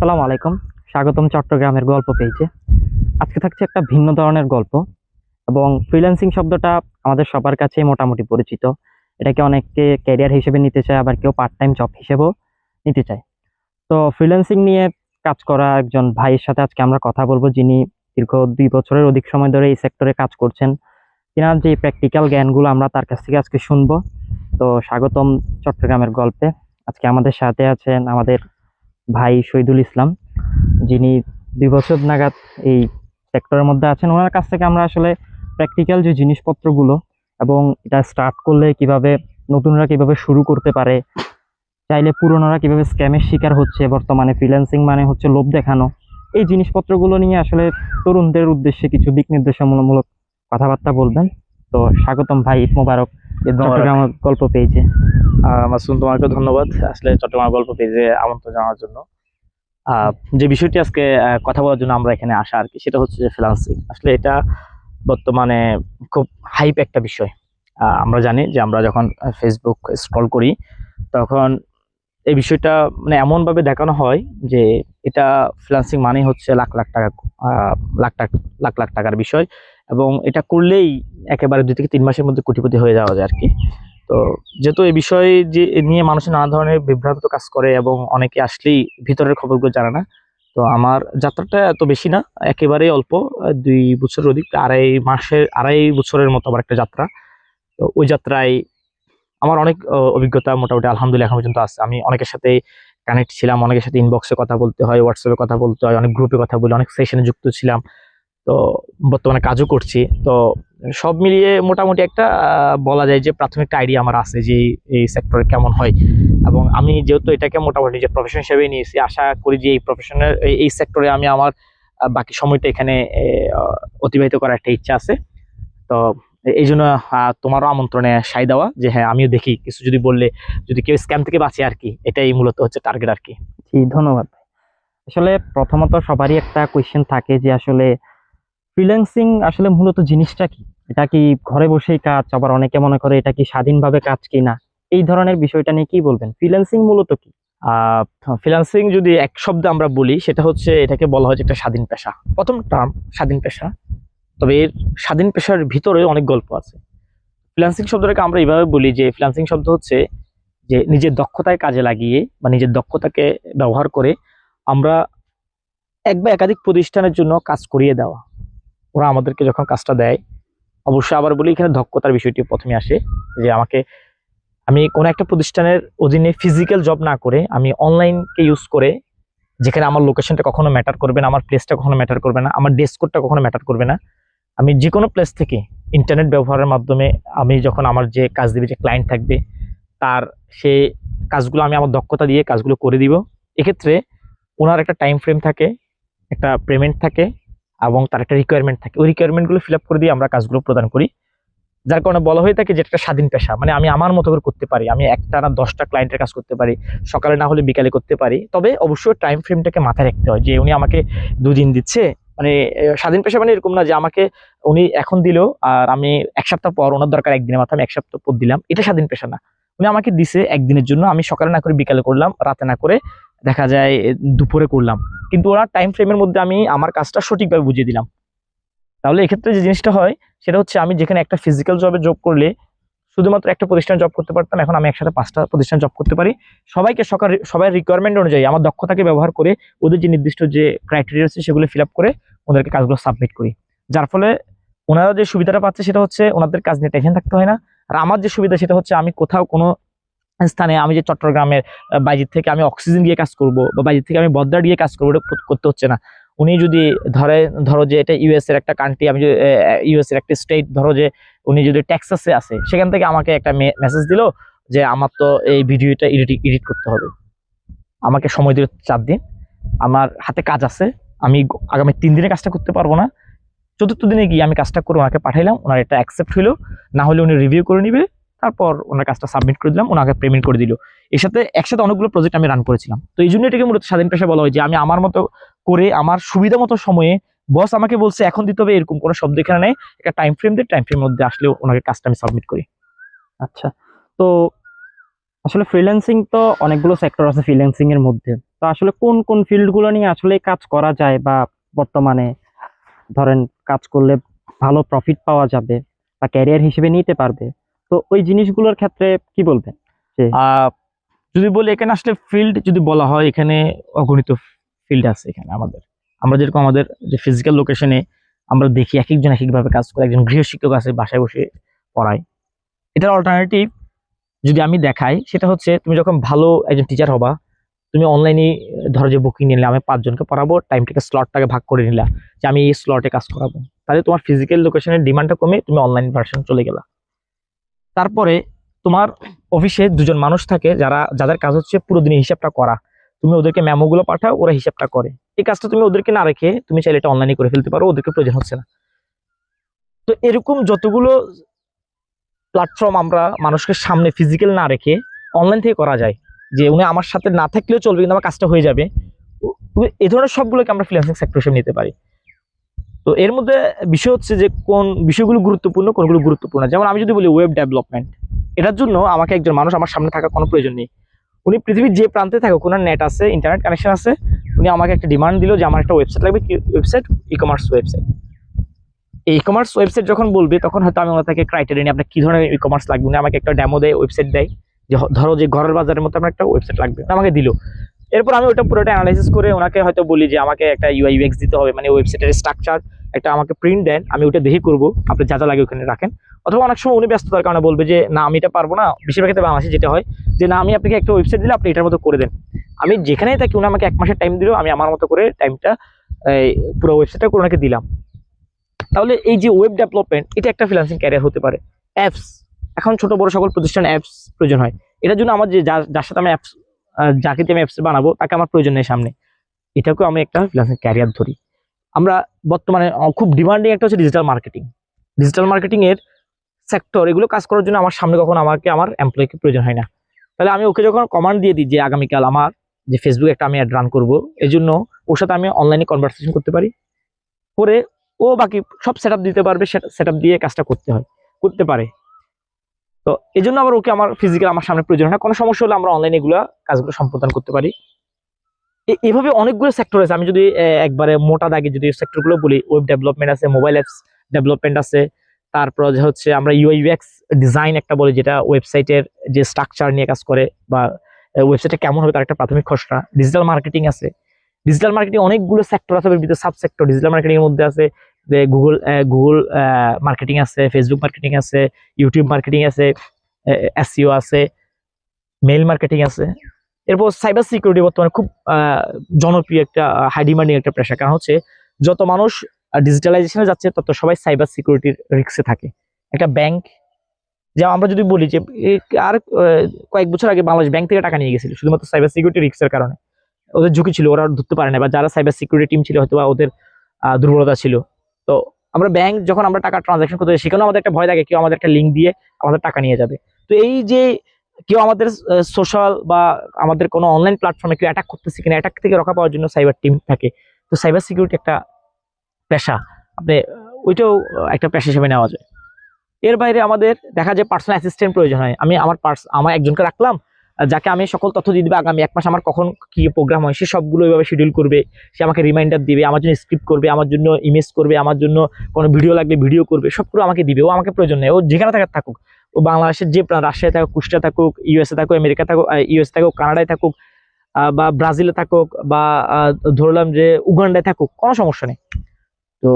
আসসালামু আলাইকুম। স্বাগতম চট্টগ্রামের গল্প পেজে। আজকে থাকছে একটা ভিন্ন ধরনের গল্প এবং ফ্রিল্যান্সিং শব্দটা আমাদের সবার কাছেই মোটামুটি পরিচিত। এটাকে অনেকে ক্যারিয়ার হিসেবে নিতে চায়, আবার কেউ পার্ট টাইম জব হিসেবেও নিতে চায়। তো ফ্রিল্যান্সিং নিয়ে কাজ করা একজন ভাইয়ের সাথে আজকে আমরা কথা বলবো, যিনি দীর্ঘ 2 বছরের অধিক সময় ধরে এই সেক্টরে কাজ করছেন। তিনার যে প্র্যাকটিক্যাল জ্ঞানগুলো আমরা তার কাছ থেকে আজকে শুনবো। তো স্বাগতম চট্টগ্রামের গল্পে। আজকে আমাদের সাথে আছেন আমাদের ভাই শহীদুল ইসলাম, যিনি 2 বছর নাগাদ এই সেক্টরের মধ্যে আছেন। ওনার কাছ থেকে আমরা আসলে প্র্যাকটিক্যাল যে জিনিসপত্রগুলো এবং এটা স্টার্ট করলে কিভাবে নতুনরা কিভাবে শুরু করতে পারে, চাইলে পুরনোরা কিভাবে স্ক্যামের শিকার হচ্ছে, বর্তমানে ফ্রিল্যান্সিং মানে হচ্ছে লোভ দেখানো, এই জিনিসপত্রগুলো নিয়ে আসলে তরুণদের উদ্দেশ্যে কিছু দিক নির্দেশনামূলক কথাবার্তা বলবেন। তো স্বাগতম ভাই, ঈদ মোবারক। ঈদ মোবারক। চট্টগ্রাম গল্প পেয়েছে মাসুম, তোমাকে ধন্যবাদ আসলে চট্টগ্রাম গল্প পেজে আমন্ত্রণ জানানোর জন্য। যে বিষয়টি আজকে কথা বলার জন্য আমরা এখানে আসা আর কি, সেটা হচ্ছে যে ফ্রিল্যান্সিং। আসলে এটা বর্তমানে খুব হাইপ একটা বিষয়। আমরা জানি যে আমরা যখন ফেসবুক স্ক্রল করি তখন এই বিষয়টা মানে এমন ভাবে দেখানো হয় যে এটা ফ্রিল্যান্সিং মানে হচ্ছে লাখ লাখ টাকা, লাখ টাকা লাখ লাখ টাকার বিষয়, এবং এটা করলেই একেবারে 2 থেকে 3 মাসের মধ্যে কোটিপতি হয়ে যাওয়া যায় আর কি। তো যেহেতু এই বিষয়ে যে নিয়ে মানুষের নানা ধরনের বিভ্রান্ত কাজ করে এবং অনেকে আসলেই ভিতরের খবরগুলো জানে না। তো আমার যাত্রাটা এত বেশি না, একেবারেই অল্প, 2 বছরের অধিক, 2.5 বছরের মতো আমার একটা যাত্রা। তো ওই যাত্রায় আমার অনেক অভিজ্ঞতা মোটামুটি আলহামদুলিল্লাহ এখন পর্যন্ত আছে। আমি অনেকের সাথে কানেক্ট ছিলাম, অনেকের সাথে ইনবক্সে কথা বলতে হয়, হোয়াটসঅ্যাপে কথা বলতে হয়, অনেক গ্রুপে কথা বলি, অনেক সেশনে যুক্ত ছিলাম। তো বর্তমানে কাজও করছি। তো সব মিলিয়ে মোটামুটি একটা বলা যায় যে প্রাথমিক একটা আইডিয়া আমার আছে যে এই সেক্টরে কেমন হয়। এবং আমি যেহেতু এটাকে মোটামুটি যে প্রফেশন হিসেবে নিয়েছি, আশা করি যে এই প্রফেশনের এই সেক্টরে আমি আমার বাকি সময়টা এখানে অতিবাহিত করার একটা ইচ্ছা আছে। তো এই জন্য তোমারও আমন্ত্রণে সাই দেওয়া যে হ্যাঁ আমিও দেখি কিছু যদি বললে, যদি কেউ স্ক্যাম থেকে বাঁচে আর কি, এটাই মূলত হচ্ছে টার্গেট আর কি। জি, ধন্যবাদ ভাই। আসলে প্রথমত সবারই একটা কোয়েশ্চেন থাকে যে আসলে ফ্রিল্যান্সিং আসলে মূলত জিনিসটা কি? এটা কি ঘরে বসেই কাজ? আবার অনেকে মনে করে এটা কি স্বাধীনভাবে কাজ কিনা? এই ধরনের বিষয়টা নিয়ে কি বলবেন? ফ্রিল্যান্সিং মূলত কি? আহ ফ্রিল্যান্সিং যদি এক শব্দে আমরা বলি, সেটা হচ্ছে এটাকে বলা হয় যে একটা স্বাধীন পেশা। প্রথম টার্ম স্বাধীন পেশা, তবে এর স্বাধীন পেশার ভিতরে অনেক গল্প আছে। ফ্রিল্যান্সিং শব্দটাকে আমরা এইভাবে বলি যে ফ্রিল্যান্সিং শব্দ হচ্ছে যে নিজের দক্ষতায় কাজে লাগিয়ে বা নিজের দক্ষতাকে ব্যবহার করে আমরা এক বা একাধিক প্রতিষ্ঠানের জন্য কাজ করিয়ে দেওয়া। ওরা আমাদেরকে যখন কাজটা দেয়, অবশ্যই আবার বলি এখানে দক্ষতার বিষয়টি প্রথমে আসে। যে আমি কোনো একটা প্রতিষ্ঠানের অধীনে ফিজিক্যাল জব না করে আমি অনলাইনকে ইউজ করে, যেখানে আমার লোকেশনটা কখনো ম্যাটার করবে না, আমার প্লেসটা কখনো ম্যাটার করবে না, আমার ডেস্ক কোডটা কখনো ম্যাটার করবে না, আমি যে কোনো প্লেস থেকে ইন্টারনেট ব্যবহারের মাধ্যমে আমি যখন আমার যে কাজ দিবে, যে ক্লায়েন্ট থাকবে, তার সে কাজগুলো আমি আমার দক্ষতা দিয়ে কাজগুলো করে দিব। এক্ষেত্রে ওনার একটা টাইম ফ্রেম থাকে, একটা পেমেন্ট থাকে, এবং তার একটা রিকোয়ারমেন্ট থাকে। ওই রিকোয়ারমেন্টগুলো ফিল আপ করে দিয়ে আমরা কাজগুলো প্রদান করি। যার কারণে বলা হয়ে থাকে যে একটা স্বাধীন পেশা, মানে আমি আমার মতো করে করতে পারি, আমি একটা না 10টা ক্লায়েন্টের কাজ করতে পারি, সকালে না হলে বিকালে করতে পারি। তবে অবশ্যই টাইম ফ্রেমটাকে মাথায় রাখতে হয় যে উনি আমাকে 2 দিন দিচ্ছে, মানে স্বাধীন পেশা মানে এরকম না যে আমাকে উনি এখন দিলেও আর আমি 1 সপ্তাহ পর, ওনার দরকার 1 দিনের মাথায়, আমি 1 সপ্তাহ পর দিলাম, এটা স্বাধীন পেশা না। উনি আমাকে দিছে 1 দিনের জন্য, আমি সকালে না করে বিকালে করলাম, রাতে না করে দেখা যায় দুপুরে করলাম, কিন্তু ওনার টাইম ফ্রেমের মধ্যে আমি আমার কাজটা সঠিকভাবে বুঝিয়ে দিলাম। তাহলে এক্ষেত্রে যে জিনিসটা হয় সেটা হচ্ছে আমি যেখানে একটা ফিজিক্যাল জবে জব করলে শুধুমাত্র একটা প্রতিষ্ঠানে জব করতে পারতাম, এখন আমি একসাথে 5টা প্রতিষ্ঠানে জব করতে পারি। সবাই রিকোয়ারমেন্ট অনুযায়ী আমার দক্ষতাকে ব্যবহার করে ওদের যে নির্দিষ্ট যে ক্রাইটেরিয়া আছে সেগুলো ফিল আপ করে ওদেরকে কাজগুলো সাবমিট করি। যার ফলে ওনারা যে সুবিধাটা পাচ্ছে সেটা হচ্ছে ওনাদের কাজ নিয়ে টেনশন থাকতে হয় না। আর আমার যে সুবিধা সেটা হচ্ছে আমি কোথাও কোনো স্থানে, আমি যে চট্টগ্রামের বাইরে থেকে আমি অক্সিজেন দিয়ে কাজ করব বা বাইরে থেকে আমি বদ্রা দিয়ে কাজ করবো, এটা করতে হচ্ছে না। উনি যদি ধরো যে এটা ইউএস এর একটা কান্ট্রি, আমি ইউএস এর একটা স্টেট, ধরো যে উনি যদি টেক্সাসে আছে, সেখান থেকে আমাকে একটা মেসেজ দিল যে আমার তো এই ভিডিওটা এডিট করতে হবে, আমাকে সময় দিল 4 দিন, আমার হাতে কাজ আছে, আমি আগামী 3 দিনে কাজটা করতে পারবো না, 4র্থ দিনে গিয়ে আমি কাজটা করে ওনাকে পাঠাইলাম, ওনার এটা অ্যাকসেপ্ট হইলো, না হলে উনি রিভিউ করে নিবে, তারপর ওনার কাজটা সাবমিট করে দিলাম, ওনাকে পেমেন্ট করে দিল। এর সাথে একসাথে অনেকগুলো প্রজেক্ট আমি রান করেছিলাম। তো এই জন্য এটাকে মূলত স্বাধীন পেশা বলা হয়, যে আমি আমার মতো করে আমার সুবিধা মতো সময়ে, বস আমাকে বলছে এখন দিতে হবে, এরকম কোনো শব্দ এখানে নেই, একটা টাইম ফ্রেম দিয়ে টাইম ফ্রেমের মধ্যে আসলেও ওনাকে কাজটা আমি সাবমিট করি। আচ্ছা, তো আসলে ফ্রিল্যান্সিং তো অনেকগুলো সেক্টর আছে ফ্রিল্যান্সিং এর মধ্যে। তো আসলে কোন কোন ফিল্ডগুলো নিয়ে আসলে কাজ করা যায়, বা বর্তমানে ধরেন কাজ করলে ভালো প্রফিট পাওয়া যাবে বা ক্যারিয়ার হিসেবে নিতে পারবে, তো ওই জিনিসগুলোর ক্ষেত্রে কি বলবেন? যে যদি বলি এখানে আসলে ফিল্ড যদি বলা হয়, এখানে অগণিত ফিল্ড আছে এখানে আমাদের। আমরা যেরকম আমাদের যে ফিজিক্যাল লোকেশনে আমরা দেখি এক একজন এক একভাবে কাজ করে, একজন গৃহশিক্ষক আছে বাসায় বসে পড়ায়। এটার অল্টারনেটিভ যদি আমি দেখাই, সেটা হচ্ছে তুমি যখন ভালো একজন টিচার হবা, তুমি অনলাইনে ধরো যে বুকিং নিলে আমি 5 জনকে পড়াবো, টাইমটাকে স্লটটাকে ভাগ করে নিলা যে আমি এই স্লটে কাজ করাবো, তাহলে তোমার ফিজিক্যাল লোকেশনের ডিমান্ডটা কমে তুমি অনলাইন ভার্সন চলে গেলা। তারপরে তোমার অফিসে 2জন মানুষ থাকে যাদের কাজ হচ্ছে পুরো দিনের হিসাবটা করা। তুমি ওদেরকে মেমোগুলো পাঠাও, ওরা হিসাবটা করে। এই কাজটা তুমি ওদেরকে না রেখে তুমি চাইলে এটা অনলাইনে করে ফেলতে পারো, ওদেরকে প্রয়োজন হচ্ছে না। তো এরকম যতগুলো প্ল্যাটফর্ম আমরা মানুষকে সামনে ফিজিক্যাল না রেখে অনলাইন থেকে করা যায়, যে উনি আমার সাথে না থাকলেও চলবে কিন্তু আমার কাজটা হয়ে যাবে, এই ধরনের সবগুলোকে আমরা ফ্রিল্যান্সিং সেক্টর হিসেবে নিতে পারি। তো এর মধ্যে বিষয় হচ্ছে যে কোন বিষয়গুলো গুরুত্বপূর্ণ, কোনগুলো গুরুত্বপূর্ণ। যেমন আমি যদি বলি ওয়েব ডেভেলপমেন্ট, এটার জন্য আমাকে একজন মানুষ আমার সামনে থাকার কোনো প্রয়োজন নেই। উনি পৃথিবীর যে প্রান্তে থাকুক, ওনার নেট আছে, ইন্টারনেট কানেকশন আছে, উনি আমাকে একটা ডিমান্ড দিল যে আমার একটা ওয়েবসাইট লাগবে, কি ওয়েবসাইট? E commerce website. এই ই কমার্স ওয়েবসাইট যখন বলবে, তখন হয়তো আমি ওনার থেকে ক্রাইটেরিয়া নিয়ে আপনার কি ধরনের ই কমার্স লাগবে, উনি আমাকে একটা ডেমো দেয়, ওয়েবসাইট দেয়, যে ধরো যে ঘরের বাজারের মতো আমার একটা ওয়েবসাইট লাগবে, আমাকে দিল। এরপর আমি ওটা পুরোটা অ্যানালাইসিস করে ওনাকে হয়তো বলি যে আমাকে একটা ইউআই ইউএক্স দিতে হবে, মানে ওয়েবসাইটের স্ট্রাকচার একটা আমাকে প্রিন্ট দেন, আমি ওটা দেখে করবো, আপনি যা যা লাগে ওখানে রাখেন। অথবা অনেক সময় উনি ব্যস্ততার কারণে বলবে যে না আমি এটা পারবো না, বেশিরভাগ ক্ষেত্রে বাংলাদেশে যেটা হয় যে না আমি আপনাকে একটা ওয়েবসাইট দিলে আপনি এটার মতো করে দেন। আমি যেখানেই থাকি উনি আমাকে 1 মাসের টাইম দিল, আমি আমার মতো করে টাইমটা পুরো ওয়েবসাইটটা করে ওনাকে দিলাম। তাহলে এই যে ওয়েব ডেভেলপমেন্ট, এটা একটা ফ্রিল্যান্সিং ক্যারিয়ার হতে পারে। অ্যাপস, এখন ছোট বড় সকল প্রতিষ্ঠান অ্যাপস প্রয়োজন হয়। এটার জন্য আমার যে যার সাথে আমি অ্যাপস যাকে আমি অ্যাপস বানাবো তাকে আমার প্রয়োজন নেই সামনে, এটাকেও আমি একটা ফ্রিল্যান্সিং ক্যারিয়ার ধরি। আমরা বর্তমানে খুব ডিমান্ডিং একটা হচ্ছে ডিজিটাল মার্কেটিং। ডিজিটাল মার্কেটিং এর সেক্টর, এগুলো কাজ করার জন্য আমার সামনে কখনো আমাকে আমার এমপ্লয়িকে প্রয়োজন হয় না। তাহলে আমি ওকে যখন কমান্ড দিয়ে দিই যে আগামীকাল আমার যে ফেসবুকে একটা আমি অ্যাড রান করবো, এই জন্য ওর সাথে আমি অনলাইনে কনভারসেশন করতে পারি, করে ও বাকি সব সেট দিতে পারবে, সেট দিয়ে কাজটা করতে পারে। তো এই জন্য আবার ওকে আমার ফিজিক্যাল আমার সামনে প্রয়োজন হয় না। কোনো সমস্যা হলে আমরা অনলাইনে এগুলো কাজগুলো সম্পাদন করতে পারি। এভাবে অনেকগুলো সেক্টর আছে। আমি যদি একবারে মোটা দাগে যদি সেক্টরগুলো বলি, ওয়েব ডেভেলপমেন্ট আছে, মোবাইল অ্যাপস ডেভেলপমেন্ট আছে, তারপর যে হচ্ছে আমরা ইউআই ইউএক্স ডিজাইন একটা বলি, যেটা ওয়েবসাইটের যে স্ট্রাকচার নিয়ে কাজ করে বা ওয়েবসাইটে কেমন হবে তার একটা প্রাথমিক খসড়া। ডিজিটাল মার্কেটিং আছে। ডিজিটাল মার্কেটিং অনেকগুলো সেক্টর আছে, ভিতরে সাব সেক্টর ডিজিটাল মার্কেটিং এর মধ্যে আছে যে গুগল মার্কেটিং আছে, ফেসবুক মার্কেটিং আছে, ইউটিউব মার্কেটিং আছে, এসইও আছে, মেইল মার্কেটিং আছে। এরপর সাইবার সিকিউরিটি বর্তমানে খুব জনপ্রিয় একটা হাই ডিমান্ডিং একটা পেশা। কারণ হচ্ছে যত মানুষ ডিজিটালাইজেশনে যাচ্ছে তত সবাই সাইবার সিকিউরিটির রিস্কে থাকে। একটা ব্যাংক, যা আমরা যদি বলি যে আর কয়েক বছর আগে বাংলাদেশ ব্যাংক থেকে টাকা নিয়ে গেছিল শুধুমাত্র সাইবার সিকিউরিটি রিস্কের কারণে। ওদের ঝুঁকি ছিল, ওরা ধরতে পারে না, বা যারা সাইবার সিকিউরিটি টিম ছিল হয়তো বা ওদের দুর্বলতা ছিল। তো আমরা ব্যাংক যখন আমরা টাকা ট্রানজাকশন করতে যাই, সেখানেও আমাদের একটা ভয় থাকে কেউ আমাদের একটা লিঙ্ক দিয়ে আমাদের টাকা নিয়ে যাবে। তো এই যে কেউ আমাদের সোশ্যাল বা আমাদের কোনো অনলাইন প্ল্যাটফর্মে কেউ অ্যাটাক করতেছে কিনা, অ্যাটাক থেকে রক্ষা পাওয়ার জন্য সাইবার টিম থাকে। তো সাইবার সিকিউরিটি একটা পেশা, আপনি ওইটাও একটা পেশা হিসেবে নেওয়া যায়। এর বাইরে আমাদের দেখা যায় পার্সোনাল অ্যাসিস্ট্যান্ট প্রয়োজন হয়। আমি আমার একজনকে রাখলাম যাকে আমি সকল তথ্য দিয়ে দিবে, আগামী 1 মাস আমার কখন কি প্রোগ্রাম হয় সে সবগুলো ওইভাবে শিডিউল করবে, সে আমাকে রিমাইন্ডার দিবে, আমার জন্য স্ক্রিপ্ট করবে, আমার জন্য ইমেজ করবে, আমার জন্য কোনো ভিডিও লাগবে ভিডিও করবে, সবগুলো আমাকে দিবে। ও আমাকে প্রয়োজন নেই, ও যেখানে থাকুক, ও বাংলাদেশের যে রাজশাহী থাকুক, কুষ্টিয়া থাকুক, ইউএসএ থাকুক, আমেরিকা থাকুক, ইউএসএ থাকুক, কানাডায় থাকুক, বা ব্রাজিলে থাকুক, বা ধরলাম যে উগান্ডায় থাকুক, কোনো সমস্যা নেই। তো